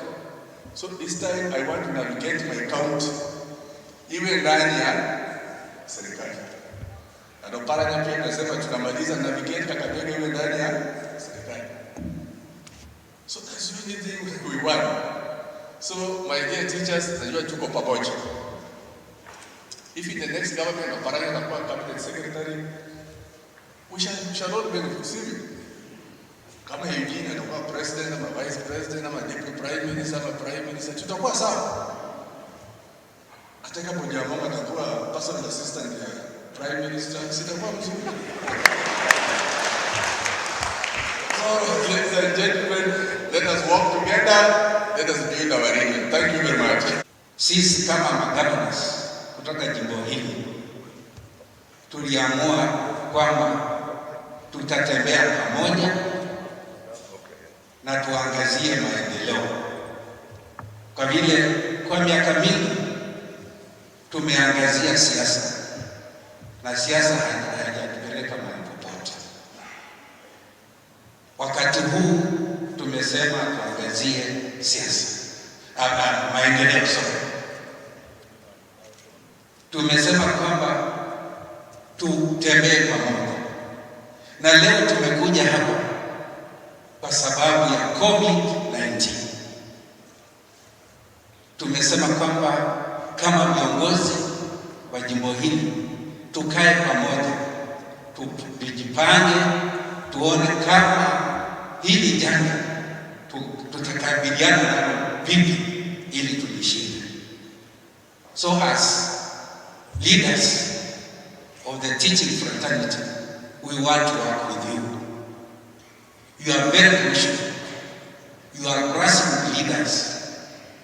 So this time, I want to navigate my account even ndani ya serikali. Na paranya pia nasema tunamaliza navigate Kakamega iwe ndani ya serikali. So that's the only thing we want. So my dear teachers, najua tuko pamoja. If in the next government paranya atakuwa cabinet secretary, we shall all benefit. Kama Eugene atakuwa president ama vice president ama deputy prime minister ama prime minister, tutakuwa sawa. Hata kama mmoja wao atakuwa personal assistant ya prime minister, sitakuwa mzuri. So, ladies and gentlemen, let us work together, let us build our region. Thank you very much. Sisi kama magovernors kutoka jimbo hili tuliamua kwamba tutatembea pamoja na tuangazie maendeleo. Kwa vile kwa miaka mingi tumeangazia siasa na siasa haijatupeleka mahali popote. Wakati huu tumesema tuangazie siasa, maendeleo sote. Tumesema kwamba tutembee pamoja, na leo tumekuja hapa kwa sababu ya COVID-19. Tumesema kwamba kama viongozi wa jimbo hili tukae pamoja, tujipange, tuone kama hili janga tutakabiliana nalo vipi ili tulishinde. So as leaders of the teaching fraternity, we want to work with you. You are very crucial. You are grassroots leaders.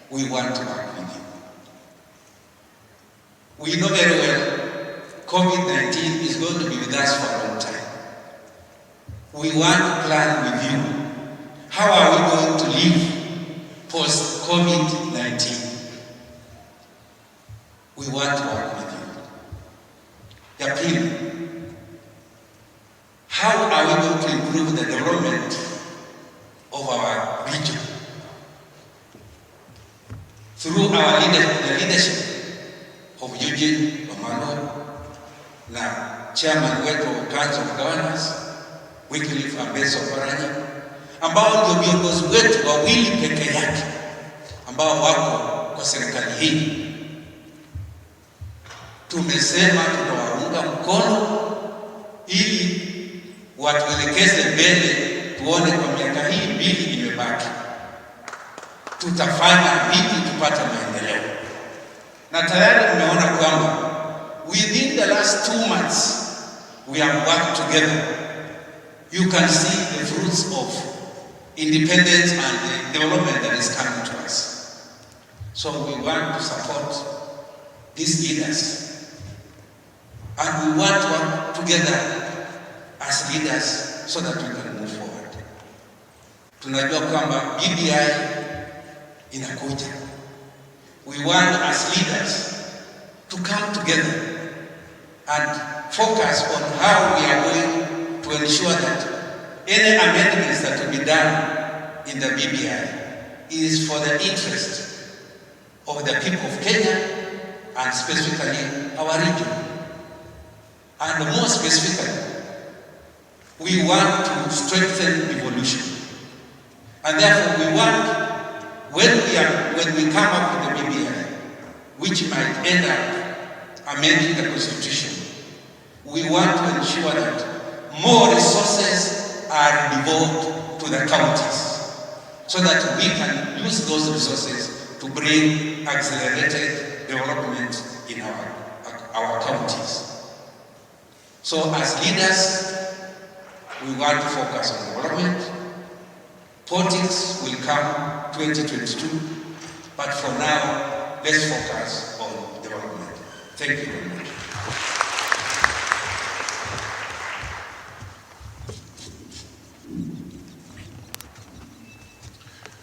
We want to work with you. We know very well COVID-19 is going to be with us for a long time. We want to plan with you. How are we going to live post-COVID-19? We want to work with you. Yapili, how are we going to improve the development of our region? Through our the leadership of Eugene Wamalwa, na chairman wetu wa Council of Governors, Wycliffe Ambeso Paranya, ambao ndio viongozi wetu wawili peke yake ambao wako kwa serikali hii. Tumesema tutawaunga mkono ili watuelekeze mbele, tuone kwa miaka hii mbili imebaki tutafanya vipi tupate maendeleo. Na tayari tumeona kwamba within the last 2 months we have worked together. You can see the fruits of independence and the development that is coming to us. So we want to support these leaders, and we want to work together as leaders so that we can move forward. Tunajua kwamba BBI inakuja. We want as leaders to come together and focus on how we are going to ensure that any amendments that will be done in the BBI is for the interest of the people of Kenya and specifically our region. And more specifically, we want to strengthen devolution. And therefore we want, when we come up with the BBI, which might end up amending the constitution, we want to ensure that more resources are devoted to the counties, so that we can use those resources to bring accelerated development in our counties. So as leaders, we want to focus on development. Politics will come 2022, but for now, let's focus on development. Thank you very much.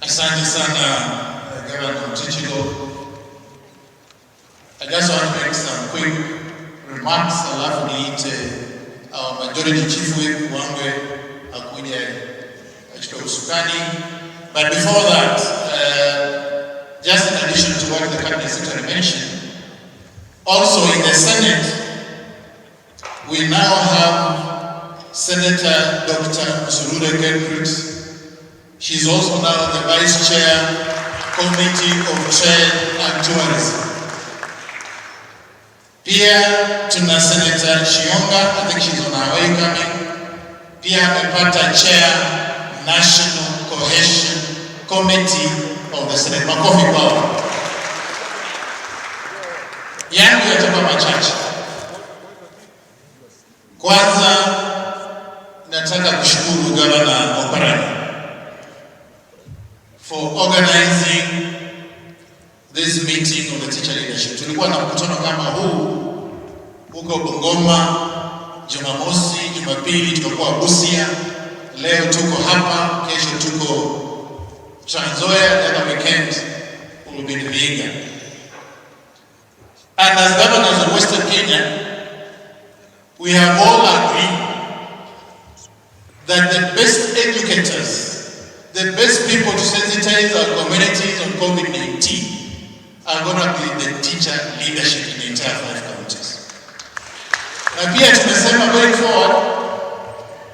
Asante sana, Governor Mchichilo. I just want to make some quick remarks, alafu niite our majority chief whip Wangwe akuja achukue usukani. But before that, just in addition to what the cabinet secretary mentioned, also in the Senate, we now have Senator Dr. Uhuru. She's also now the Vice Chair, Committee of Trade and Tourism. Pia tuna Senator Shionga, I think she's on her way coming. Pia amepata Chair, National Cohesion Committee of the Senate. Makofi kwao. Yangu yatakuwa machache. Kwanza nataka kushukuru Gavana Oparanya for organizing this meeting of the teacher leadership. Tulikuwa na mkutano kama huu huko Bungoma Jumamosi, Jumapili tulikuwa Busia, leo tuko hapa, kesho tuko Trans Nzoia, the other weekend will be in Vihiga. And as governors of Western Kenya, we have all agreed that the best educators, the best people to sensitize our communities on COVID-19 are going to be the teacher leadership in the entire 5 counties. Na pia tumesema going forward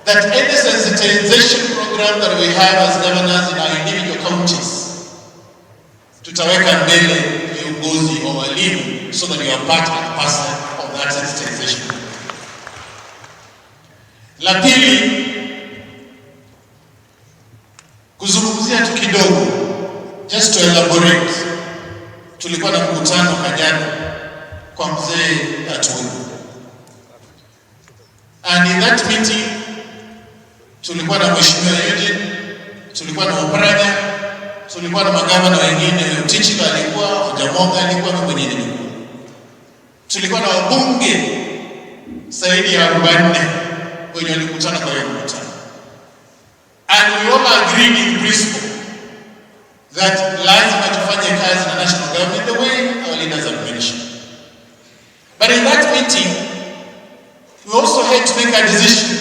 that any sensitization program that we have as governors in our individual counties, tutaweka mbele viongozi wa walimu so that you are part and parcel of that sensitization. La pili, kuzungumzia tu kidogo, just to elaborate, tulikuwa na mkutano Kajiado kwa mzee Atuli. And in that meeting, tulikuwa na Mheshimiwa Eugene, tulikuwa na Oparanya, tulikuwa na magavana wengine, Mchichilo alikuwa, Jamoga alikuwa, na mwenyewe nilikuwa. Tulikuwa na wabunge zaidi ya 40 wenye walikutana kwa hiyo mkutano. And we all agreed in principle that lazima tufanye kazi na national government the way our leaders have mentioned. But in that meeting, we also had to make a decision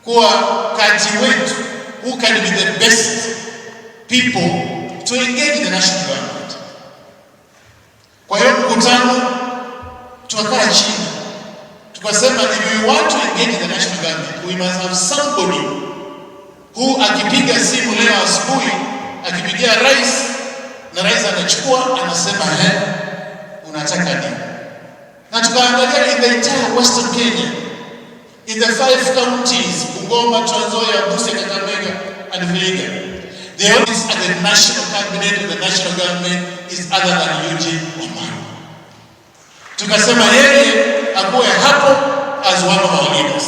kuwa kati wetu who can be the best people to engage the national government. Kwa hiyo mkutano tukakaa chini tukasema if we want to engage the national government, we must have somebody who akipiga simu leo asubuhi, akipigia rais na rais anachukua anasema unataka nini? Na tukaangalia in the entire Western Kenya, in the 5 counties, Bungoma, Trans Nzoia, Busia, Kakamega and Vihiga, The only at the national cabinet or the national government is other than Eugene Wamalwa. Tukasema yeye akuwe hapo as one of our leaders.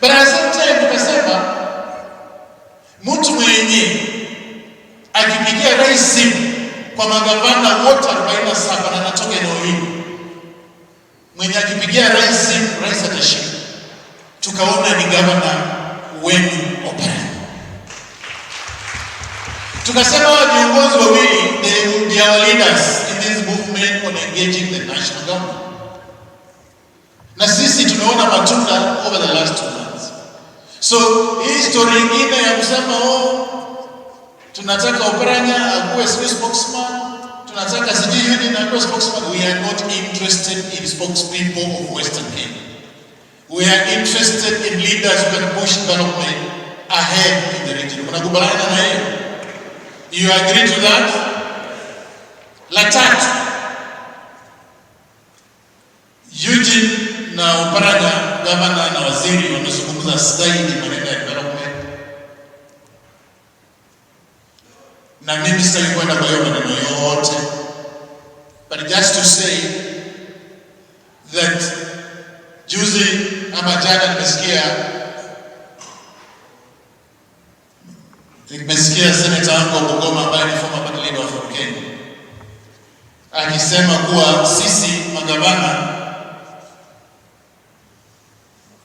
But at the same time tukasema mtu mwenye akipigia rais simu kwa magavana wote 47 na anatoka eneo hili, mwenye akipigia rais simu rais atashika. Tukaona ni gavana wenu Oparanya. Tukasema wa viongozi wawili they will be our leaders in this movement on engaging the national government. Na sisi tumeona matunda over the last 2 months. So hii story nyingine ya kusema tunataka Oparanya akuwe spokesman, tunataka sijui Union akuwe spokesman, we are not interested in spokespeople of Western Kenya. We are interested in leaders who can push development ahead in the region. Mnakubaliana na hiyo? You agree to that? La tatu, Eugene na Oparanya, gavana na waziri, wamezungumza zaidi maneno ya development. Na mimi sitaki kwenda kwa hiyo maneno yote. But just to say that juzi ama jana nimesikia Senator wangu wa Bungoma ambaye ni former party leader of Kenya akisema kuwa sisi magavana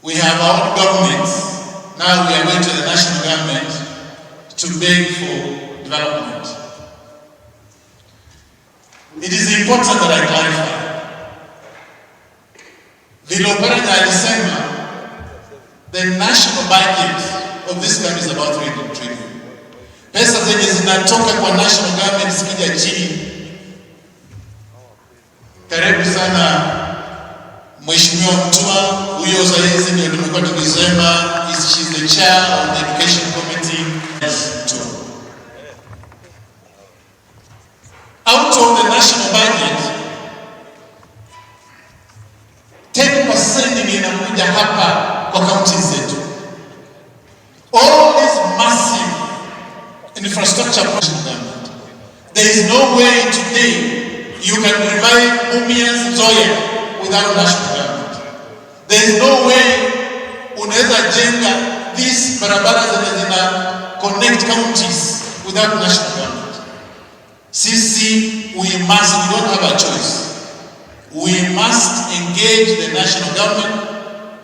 we have our own governments, now we are going to the national government to beg for development. It is important that I clarify. Vile Oparanya alisema the national budget of this country is about 3 trillion. Pesa zenye zinatoka kwa national government zikija chini. Karibu sana Mheshimiwa Mtua, huyo saizi ndio tumekuwa tukisema she's the chair of the education committee. Out of the national budget 10% inakuja hapa kwa county zetu. All this massive infrastructure project, there is no way today you can revive Mumias Zoya without national government. There is no way unaweza jenga these barabara zenye zina connect counties without national government. Sisi, we don't have a choice. We must engage the national government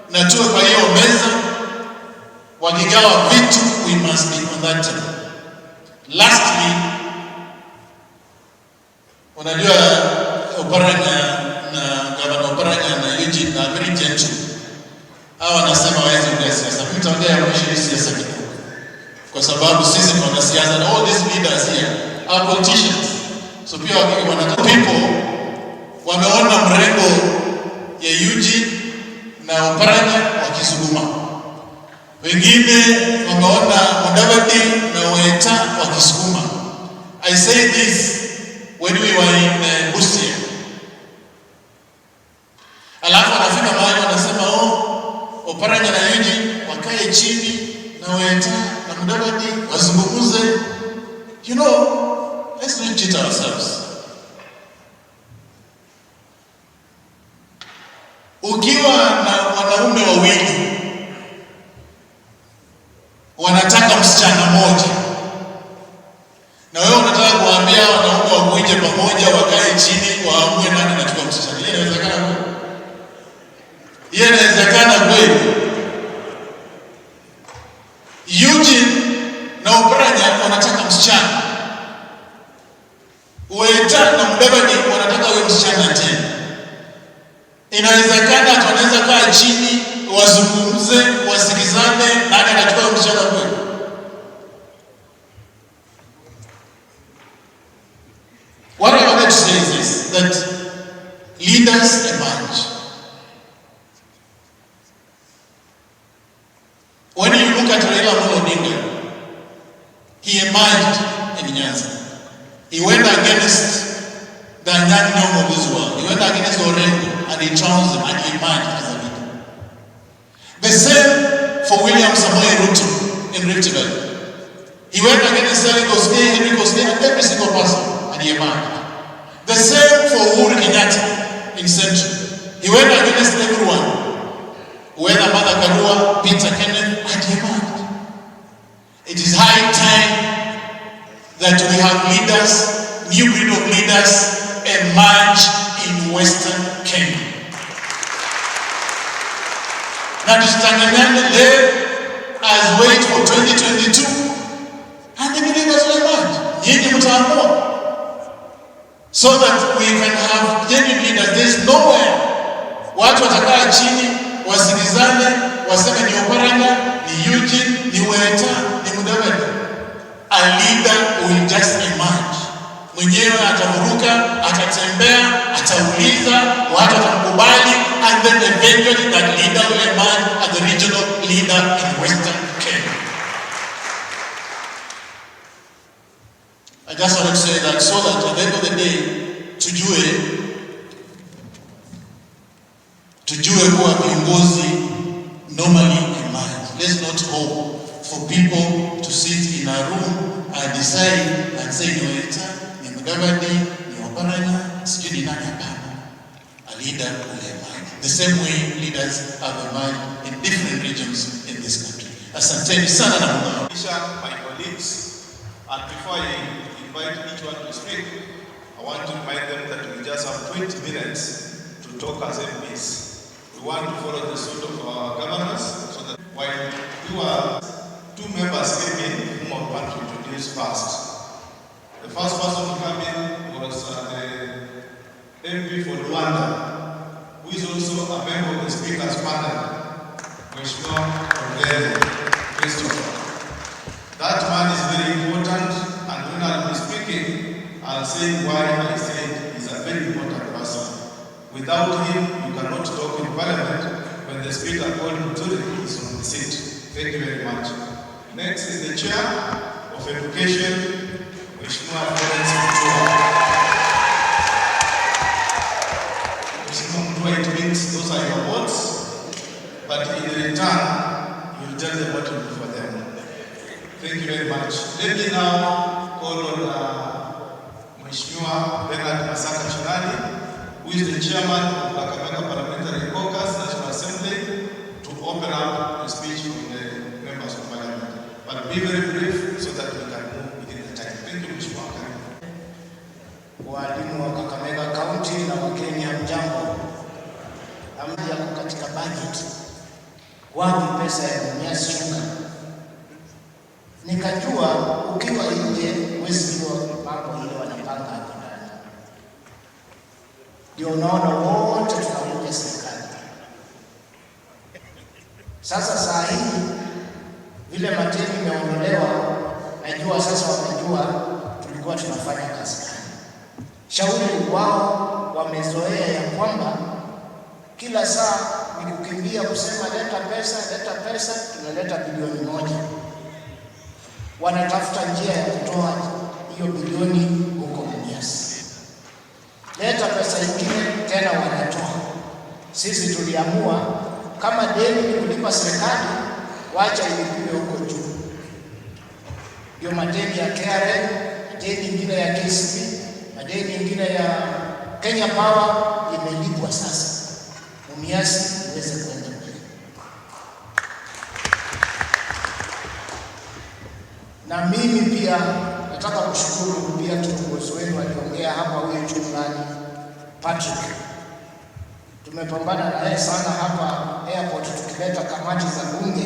na tuwe kwa hiyo meza, wakigawa vitu, we must be on that table. Lastly, unajua Oparanya na Gavana Oparanya na Eugene na very gentle. Hawa wanasema hawezi kuongea siasa. Mimi nitaongea kuhusu siasa kidogo. Kwa sababu sisi ni wanasiasa na all these leaders here are politicians. So pia wanataka people wameona mrengo ya Eugene na Oparanya wakisukuma. Wengine wameona Mudavadi na Weta wakisukuma. I say this when we were in Busia. Alafu anafika mahali wanasema Oparanya na Eugene wakae chini na Weta na Mudavadi wazungumuze. You know, let's not cheat ourselves. Ukiwa na wanaume wawili wanataka msichana mmoja, na wewe unataka kuambia wanaume wakuije pamoja wakae chini waamue nani anachukua msichana. Hiyo inawezekana kweli? Hiyo inawezekana kweli? Eugene na Oparanya wanataka msichana, Weta na Mudavadi wanataka huyo msichana tena. Inawezekana tunaweza kaa chini wazungumze, wasikizane nani anachukua msichana kweli? What I wanted to say is this, that leaders emerge. When you look at Raila, he emerged in Nyanza. He went against the Nyanyong of this world. He went against Orengo and he trounced them and he emerged as a leader. The same for William Samoei Ruto in Rift Valley. He went against Henry Kosgei, and every single person, and he emerged. The same for Uhuru Kenyatta in Central. He went against everyone. Whether Mother Karua, Peter Kenneth, and he emerged. It is high time that we have leaders, new breed of leaders, emerge in Western Kenya. Now tutanganyane leo as wait for 2022 and the leaders will emerge. Nyinyi mtaamua. So that we can have genuine leaders. There is nowhere watu watakaa chini wasikizane waseme ni Oparanya, ni Eugene, ni Weta, ni Mudavadi. A leader will just emerge. Mwenyewe atavuruka, atatembea, atauliza, watu watamkubali, and then eventually that leader will emerge as the regional leader in Western Kenya. I just want to say that so that at the end of the day, tujue kuwa viongozi normally emerge. Let's not hope for people to sit in a room and decide and say ni Weta, ni Mudavadi, ni Oparanya, sijui ni nani. Hapana. A leader will emerge. The same way leaders have emerged in different regions in this country. Asanteni sana na Mungu. My colleagues, and before I invite each one to speak, I want to remind them that we just have 20 minutes to talk as MPs. We want to follow the suit of our governors, so that while two members came in whom I want to introduce first. The first person to come in was the MP for Rwanda, who is also a member of the Speaker's panel, Mheshimiwa Christopher. That man is very important, and when I'll be speaking, I'll say why I said he's a very important person. Without him, you cannot talk in Parliament when the Speaker called Muturi is on the seat. Thank you very much. Next is the Chair of Education, Mheshimiwa Mutua. It means those are your votes, but in return, you'll tell them what to do for them. Thank you very much. Let me now call on Mheshimiwa Bernard Masaka Chinani, who is the chairman of the Kakamega Parliamentary Caucus National Assembly, to open up the speech from the members of Parliament. But be very brief so that we can move within the time. Thank you, Mheshimiwa. Walimu wa Kakamega County na wageni hamjambo. Amri yako katika budget. Wapi pesa ya Mumias Sugar? Nikajua ukiwa nje mwezi wa mambo ile wanapanga hapo ndani. Ndio unaona wote tunakuja serikali. Sasa saa hii vile mateni imeondolewa, najua sasa wamejua tulikuwa tunafanya kazi gani. Shauri wao wamezoea ya kwamba kila saa ni kukimbia kusema leta pesa, tunaleta bilioni 1. Wanatafuta njia ya kutoa hiyo bilioni huko Mumias. Leta pesa nyingine tena wanatoa. Sisi tuliamua kama deni ni kulipa serikali, wacha ilipiwe huko juu. Ndio madeni ya KRA, madeni nyingine ya KCB, madeni nyingine ya Kenya Power imelipwa sasa. Mumias iweze kwenda mbele. Na mimi pia nataka kushukuru pia kiongozi wenu aliongea hapa, huyu mchungaji Patrick. Tumepambana na yeye sana hapa airport tukileta kamati za bunge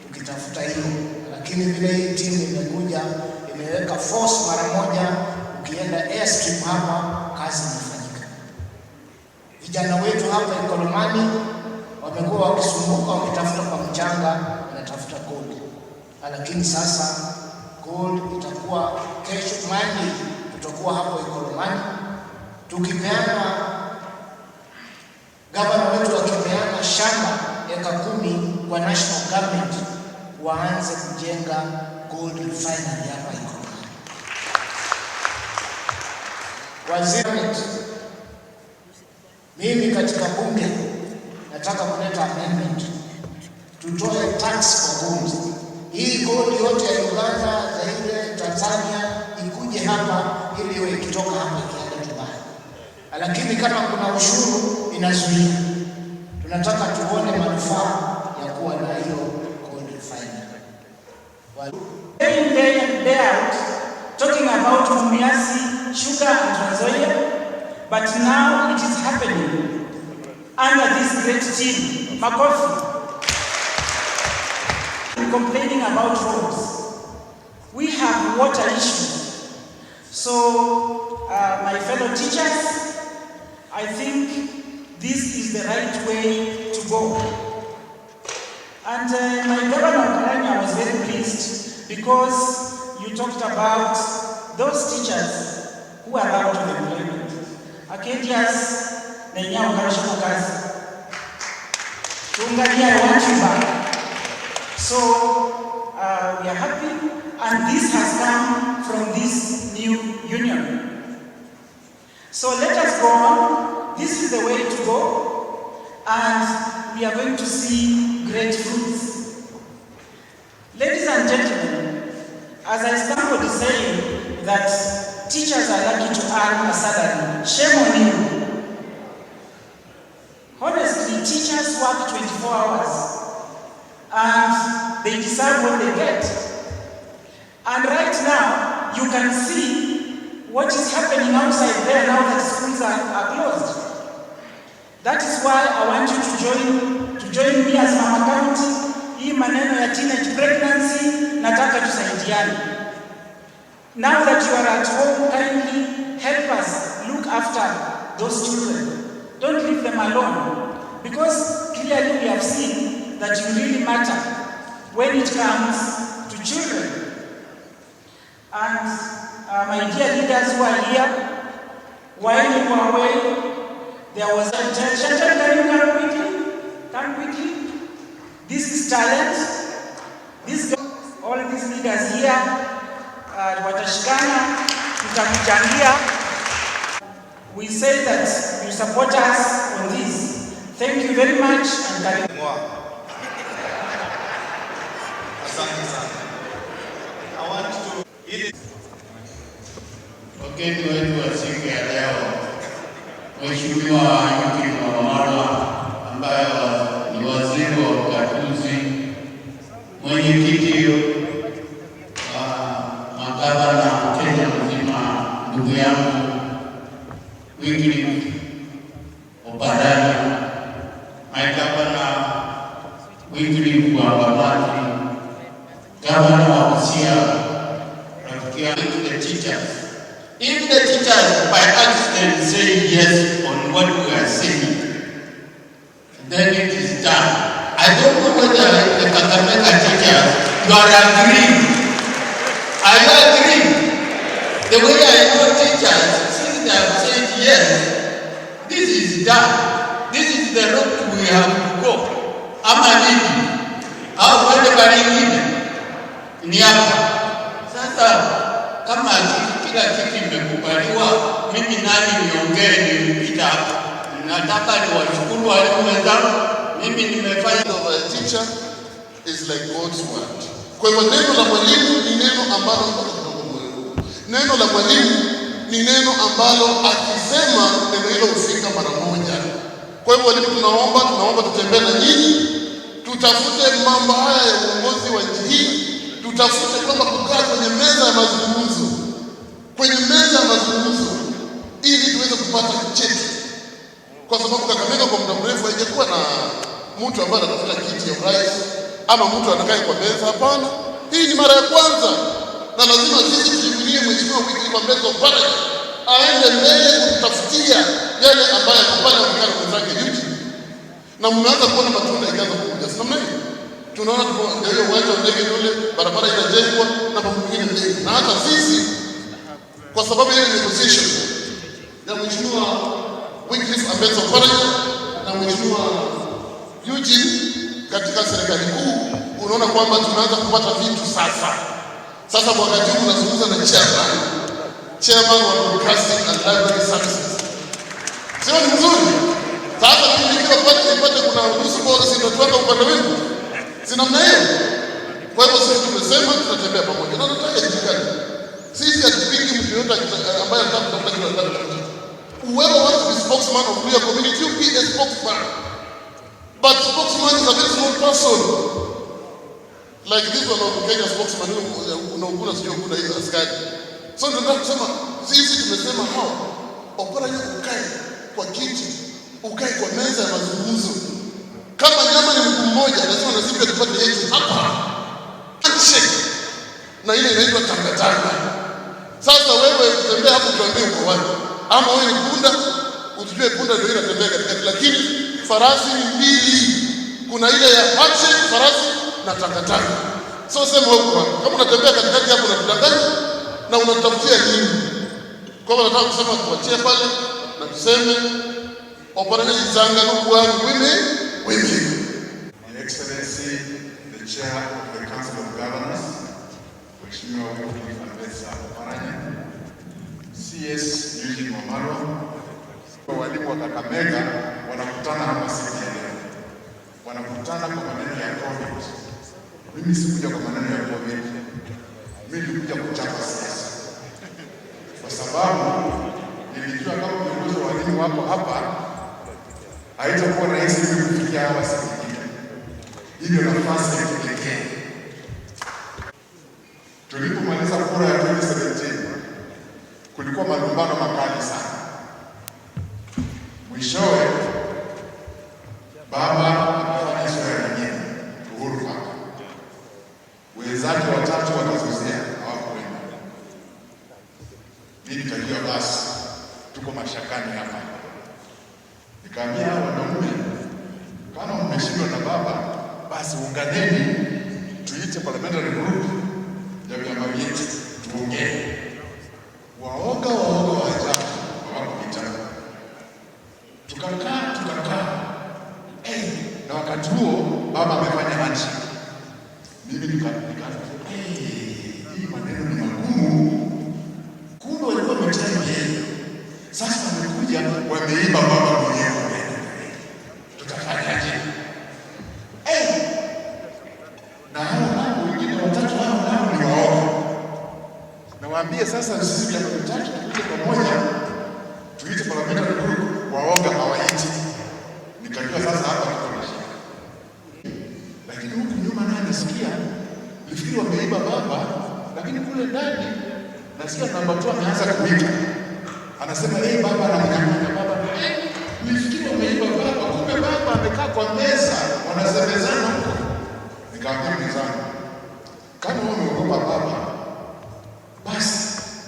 tukitafuta hiyo, lakini vile hii timu imekuja imeweka force mara moja, ukienda airstrip hapa kazi inafanyika. Vijana wetu hapa Ikolomani wamekuwa wakisumbuka wakitafuta kwa mchanga, wanatafuta gold. Lakini sasa gold itakuwa kesho Monday, tutakuwa hapo Ikolomani tukipeana, gavana wetu akipeana shamba eka 10 kwa national government waanze kujenga gold refinery hapa Ikolomani. Waziri, mimi katika bunge nataka kuleta amendment tutoe tax kwa gold Hii kodi yote ya Uganda, Zaire, Tanzania ikuje hapa ili iwe ikitoka hapa ikienda Dubai. Lakini kama kuna ushuru inazuia. Tunataka tuone manufaa ya kuwa na hiyo kodi final. Day and day out talking about Mumias, sugar and Trans Nzoia, but now it is happening under this great team, Makofi. Complaining about roads. We have water issues. So, my fellow teachers, I think this is the right way to go. And my governor was very pleased because you talked about those teachers who are out of employment. Acadias, Nenyao Karashamukazi. Tungalia, I want you back. So we are happy, and this has come from this new union. So let us go on. This is the way to go, and we are going to see great fruits. Ladies and gentlemen, as I started saying that teachers are lucky to earn a salary, shame on you. Honestly, teachers work 24 hours. And they deserve what they get. And right now, you can see what is happening outside there now that schools are closed. That is why I want you to join me as Mama County. Hii maneno ya teenage pregnancy, nataka tusaidiane. Now that you are at home, kindly help us look after those children. Don't leave them alone. Because clearly we have seen that you really matter when it comes to children. And my dear leaders who are here, while you were away, there was a Chantal, can you come quickly? Come quickly. This is talent. All these leaders here, watashikana, tutakuchangia. We say that you support us on this. Thank you very much and karibu. Wageni wetu wa siku ya leo, Mheshimiwa Wamalwa ambaye ni waziri wa ugatuzi, mwenyekiti wa magavana Kenya mzima, ndugu yangu Oparanya, my governor Wamalwa, governor wa Busia, the teachers. If the teachers by accident say yes on what we are saying, then it is done. I don't know whether the Kakamega teachers, you are agreeing. Are you agreeing? The way I know teachers, since they have said yes, this is done. This is the route we have to go. Amanini, au wende baringine, ni hapa. Sasa, kama kila kitu imekubaliwa, mimi nani niongee nilipita hapa. Nataka niwashukuru walimu wenzangu, mimi nimefanya. A teacher is like God's word. Kwa hivyo neno la mwalimu ni neno ambalo neno la mwalimu ni neno ambalo akisema neno hilo hufika mara moja. Kwa hivyo walimu tunaomba tutembee na nyinyi, tutafute mambo haya ya uongozi wa nchi hii, tutafute kwamba kukaa kwenye meza ya mazungumzo. Kwenye meza ya mazungumzo ili tuweze kupata cheti. Kwa sababu Kakamega kwa muda mrefu haijekuwa na mtu ambaye anatafuta kiti ya urais ama mtu anakaa kwa meza, hapana. Hii ni mara ya kwanza na lazima sisi tujivunie Mheshimiwa kwa meza pale aende mbele kutafutia yale ambayo kupana mkana mwenzake yuti. Na mmeanza kuona matunda ikianza kuja. Sasa mimi tunaona ndio hiyo uwanja wa ndege yule, barabara inajengwa na mambo mengine mengi. Na hata sisi kwa sababu ile negotiation ya Mheshimiwa Ambezo Paranya na Mheshimiwa Eugene katika serikali kuu, unaona kwamba tunaanza kupata vitu sasa. Sasa wakati huu tunazungumza na chairman wa Broadcasting and Library Services. Sio ni mzuri? Sasa tukiwa pale kuna nusu bora sisi tunatoka upande wetu. Si namna hiyo. Kwa hivyo sisi tumesema tutatembea pamoja. Na nataka ijulikane. Sisi hatupingi mtu yote ambaye anataka kutafuta kila kitu. Whoever wants to be spokesman of Luhya community, you be a spokesman. But spokesman is a very small person. Like this one of Kenya spokesman, unaukuna sio kuna hiyo askari. So tunataka kusema sisi tumesema hao Oparanya ukae kwa kiti, ukae kwa meza ya mazungumzo. Kama nyama ni mtu mmoja, lazima na sisi tupate yetu hapa. Handshake. Na ile inaitwa tangatanga. Sasa wewe utembea hapo tuambie uko wapi? Ama wewe ni punda, usijue punda ndio inatembea katikati, lakini farasi ni mbili. Kuna ile ya handshake farasi na tangatanga. So sema wewe uko wapi? Kama unatembea katikati hapo unatudanganya na unatafutia nini? Kwa hivyo nataka kusema tuachie pale na tuseme Oparanya izanga nukuani women. Your Excellency, the Chair of the Council of Governors, Mheshimiwa Wamalwa, CS Eugene Wamalwa, walimu wa Kakamega wanakutana hapa siku ya leo. Wanakutana kwa maneno ya COVID. Mimi sikuja kwa maneno ya COVID. Mimi nilikuja kuchapa siasa. Kwa sababu nilijua kama viongozi wa walimu wako hapa haitakuwa rahisi mimi kufikia hapa siku nyingine. Hivyo nafasi ya kipekee. Tulipomaliza kura ya 2017 kulikuwa malumbano makali sana. Mwishowe baba akafanya sherehe nyingine, Uhuru hapa. Wenzake watatu wakazozea hawakwenda. Mimi nikajua basi tuko mashakani hapa. Nikamwambia wanaume, kama mmeshindwa na baba, basi unganeni tuite parliamentary group ya vyama vyetu tuongee. Waoga wa ajabu hawakuita. Tukakaa. Na wakati huo baba amefanya handshake. Mimi hii maneno ni magumu. Kumbe walikuwa wametenda yeye. Sasa wamekuja wameiba baba mwenyewe. Tutafanyaje? Na hao wengine watatu hao ni waoga. Nawaambia sasa sisi vyama vitatu tukuje pamoja tuite parliamentary group, waoga hawaiti. Nikajua sasa hapa tuko na shida. Lakini huku nyuma naye nasikia nifikiri wameiba baba, lakini kule ndani nasikia namba 2 ameanza kuita. Anasema baba anamkamata baba. Nifikiri wameiba baba, kumbe baba amekaa kwa meza wanasemezana huko. Nikamwambia mwenzangu, kama wewe umeogopa baba, basi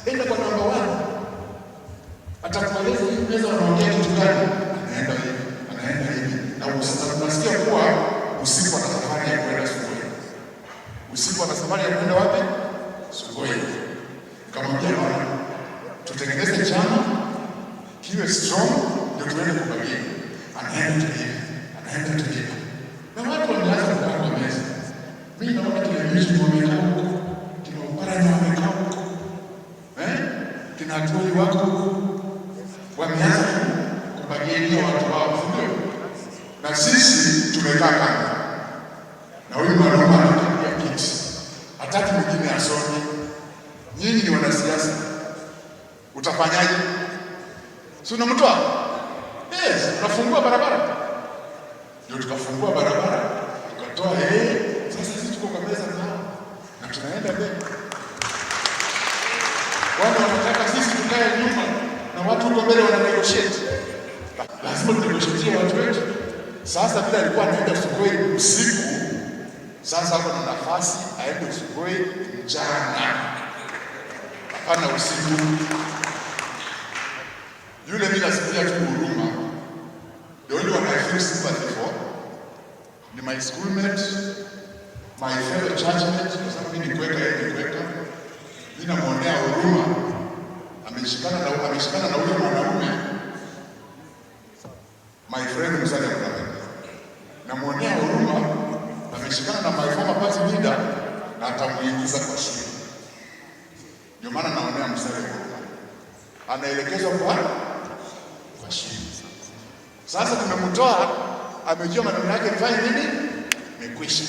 enda kwa namba 1. Atakueleza hii meza wanaongea kitu gani. Anaenda hivi. Na unasikia kuwa usiku ana safari ya kwenda Sugoi. Usiku ana safari ya kwenda wapi? Sugoi. Nikamwambia bwana, tutengeneze chama kiwe strong ndio tuende kubagia. Anaenda hivi. Na watu wanaanza kukaa kwa meza. Mimi naona television wamekaa huko. Kina Oparanya wamekaa huko. Kina Atuli wako huko. Wameanza kubagia watu wao, ndio. Na sisi tumekaa kando. Na huyu mwanaume anakuja kiti. Hataki mwingine asome. Nyinyi ni wanasiasa. Utafanyaje? Si unamtoa? Yes, unafungua barabara. Ndio tukafungua barabara. Tukatoa sasa sisi tuko kwa meza nao. Na tunaenda mbele. Wao wanataka sisi tukae nyuma na watu huko mbele wana negotiate. Lazima tunegotiate watu wetu. Sasa bila alikuwa anaenda Sugoi usiku, sasa hapo na nafasi aende Sugoi mchana. Hapana usiku. Yule mimi nasikia tu huruma. The only one I feel sympathy for ni my schoolmate, my fellow churchmate, kwa sababu mimi nikweka yeye nikweka. Mimi namuonea huruma. Ameshikana na huyo mwanaume. My friend Mzali Mkame. Namuonea huruma, ameshikana na my former party leader na atamuingiza kwa shida. Ndio maana naonea Mzali huruma. Anaelekezwa kwa shida. Sasa tumemtoa, amejua maneno yake mfanye nini? Mekwisha.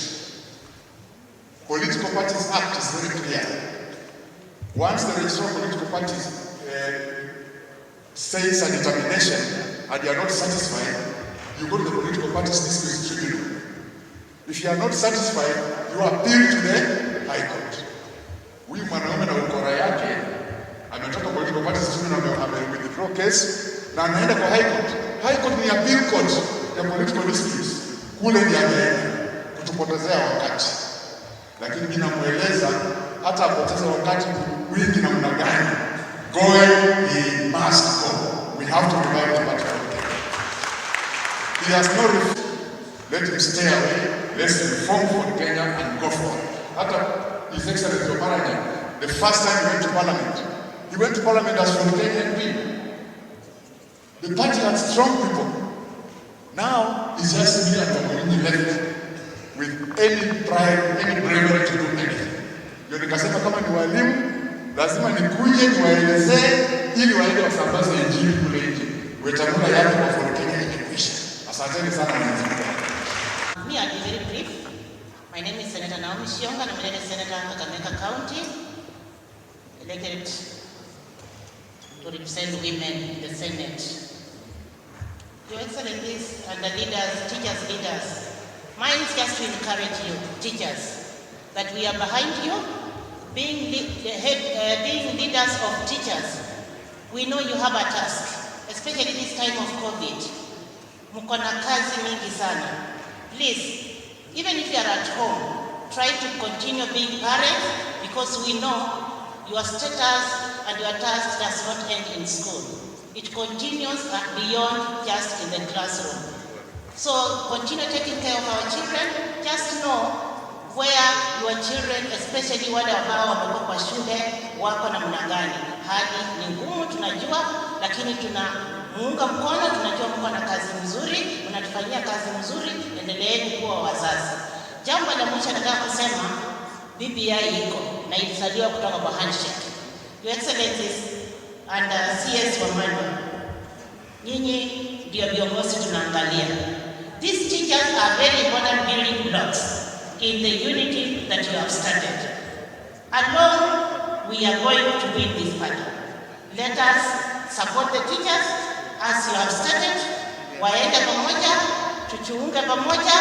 Political Parties Act is very clear. Once the Registrar of Political Parties says a determination and you are not satisfied, you go to the Political Parties District Tribunal. If you are not satisfied, you appeal to the High Court. Huyu mwanaume na ukora yake ametoka Political Parties Tribunal, ame-withdraw case na anaenda kwa High Court. High Court ni appeal court ya political disputes. Kule ndiye ameenda kutupotezea wakati. Lakini mimi namueleza hata apoteze wakati wingi namna gani, going he must go. We have to revive the battle. He has no refuse. Let him stay away. Let's reform for Kenya and go forward. Hata His Excellency Oparanya, the first time he went to Parliament as from Kenyan people. The party had strong people. Now it's just me and Wamalwa left with any pride, any bravery to do anything. Ndio nikasema kama ni walimu lazima nikuje niwaelezee ili waende wasambaze injili kule nje. Wetangula yake kwa for Kenya ikikwisha. Asanteni sana mwananchi. Me, I'll be very brief. My name is Senator Naomi Shionga. I'm elected Senator of Kakamega County, elected to represent women in the Senate. Your Excellencies and the leaders, teachers leaders, mine is just to encourage you, teachers, that we are behind you, being leaders of teachers. We know you have a task, especially this time of COVID. Mko na kazi mingi sana. Please, even if you are at home, try to continue being parents, because we know your status and your task does not end in school. It continues beyond just in the classroom. So continue taking care of our children. Just know where your children, especially wale ambao wamekuwa kwa shule, wako namna gani. Hali ni ngumu tunajua, lakini tunamuunga mkono, tunajua mko na kazi nzuri, mnatufanyia kazi nzuri, endeleeni kuwa wazazi. Jambo la mwisho nataka kusema, BBI iko na ilisaliwa kutoka kwa handshake. Your Excellencies and CS Wamalwa, nyinyi ndio viongozi tunaangalia. These teachers are very important building blocks in the unity that you have started. Alone, we are going to win this battle. Let us support the teachers as you have started. Waende pamoja, tuchunge pamoja.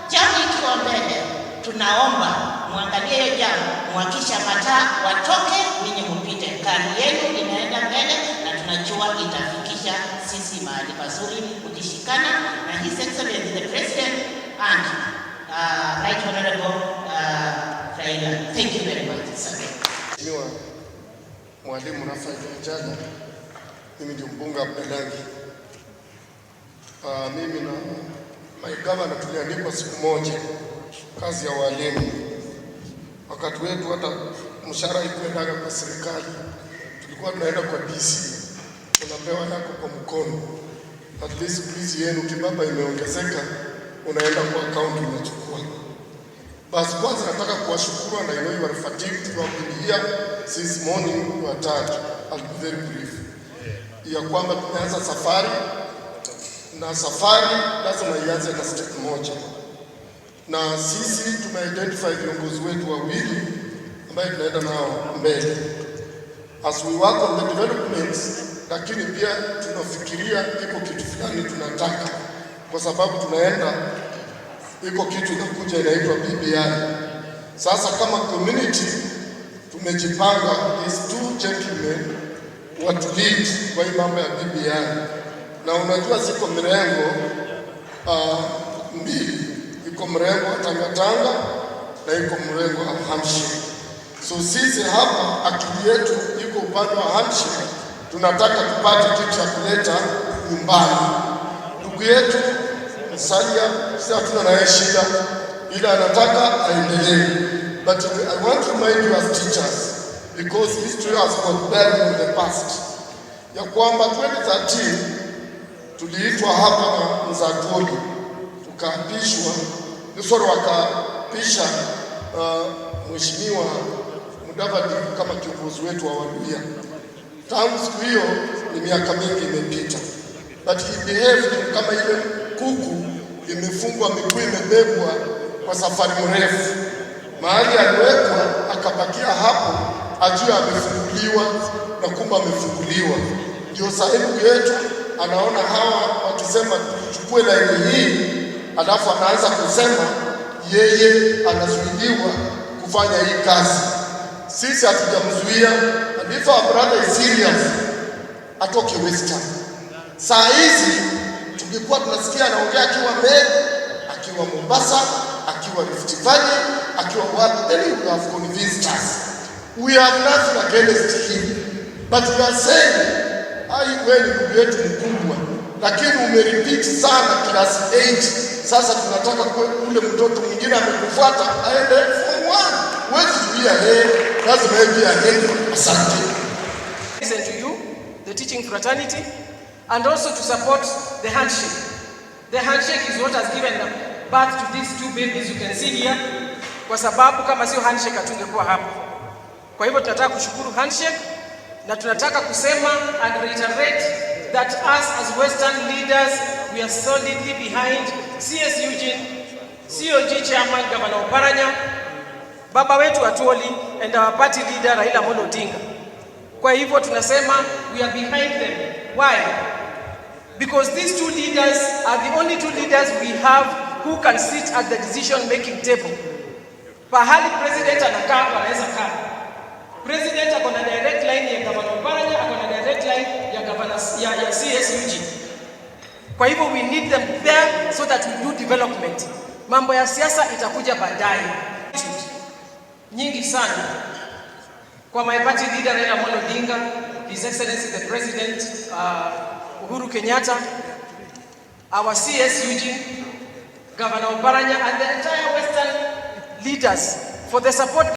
Jambo ikiwa mbele, tunaomba muangalie hiyo jambo, muhakisha mataa watoke, ninyi mpite. Kari yenu inaenda mbele na tunajua itafikisha sisi mahali pazuri ukishikana na His Excellency the President and Right Honorable Raila. Thank you very much, sir. Mheshimiwa Mwalimu Rafael Jana, mimi ndio mbunge wa Budalangi. Mimi na my governor tuliandikwa siku moja kazi ya walimu. Wakati wetu hata mshahara ikwendaga kwa serikali, tulikuwa tunaenda kwa DC, unapewa yako kwa mkono. At least please yenu kibaba imeongezeka, unaenda kwa account unachukua. Basi kwanza nataka kuwashukuru na you are fatigued, you have been here since morning, you are tired. I'll be very brief. Ya kwamba tumeanza safari, na safari lazima ianze na step moja. Na sisi tumeidentify viongozi wetu wawili ambao tunaenda nao mbele. As we work on the developments, lakini pia tunafikiria iko kitu fulani tunataka, kwa sababu tunaenda iko kitu inakuja inaitwa BBI. Sasa kama community tumejipanga, these two gentlemen watu lead kwa hii mambo ya BBI. Na unajua ziko mrengo mbili, iko mrengo wa tangatanga na iko mrengo wa handshake. So sisi hapa akili yetu iko upande wa handshake, tunataka tupate kitu cha kuleta nyumbani. Ndugu yetu Salia, sasa tuna naye shida, ila anataka aendelee. But I want to remind you as teachers, because history has got buried in the past, ya kwamba 2013 tuliitwa hapa na Mzatoli, tukaapishwa, wakapisha Mheshimiwa Mudavadi kama kiongozi wetu wa Luhya. Tangu siku hiyo ni miaka mingi imepita, but he behaved kama ile kuku imefungwa miguu imebebwa kwa safari mrefu. mahali aliwekwa akabakia hapo, ajue amefunguliwa na kumbe amefunguliwa. Ndio sahibu yetu anaona hawa wakisema tuchukue laini hii, alafu anaanza kusema yeye anazuiliwa kufanya hii kazi. Sisi hatujamzuia, and if our brother is serious atoke Western. Saa hizi tungekuwa tunasikia anaongea akiwa Meru, akiwa Mombasa, akiwa Rift Valley, akiwa wapi, then he would have convinced us. We have nothing against him, but we are saying wewe ni ndugu yetu mkubwa, lakini umerepeat sana class 8. Sasa tunataka ule mtoto mwingine amekufuata aende form 1. Wewe zuia yeye, lazima yeye aende. Asante. Listen to you, the teaching fraternity, and also to support the handshake. The handshake is what has given birth to these two babies you can see here, kwa sababu kama sio handshake hatungekuwa hapa. Kwa hivyo tunataka kushukuru handshake, na tunataka kusema and reiterate that us as Western leaders, we are solidly behind CS Eugene, COG Chairman Governor Oparanya, baba wetu Atwoli, and our party leader Raila Odinga. Kwa hivyo tunasema we are behind them. Why? Because these two leaders are the only two leaders we have who can sit at the decision making table. Pahali president anakaa wanaweza kaa. President ako na direct line ya Governor Oparanya, ako na direct line ya Governor ya CS Eugene. Kwa hivyo we need them there so that we do development. Mambo ya siasa itakuja baadaye. Nyingi sana kwa my party leader Raila Odinga, His Excellency the President Uhuru Kenyatta, our CS Eugene, Governor Oparanya, and the entire Western leaders for the support.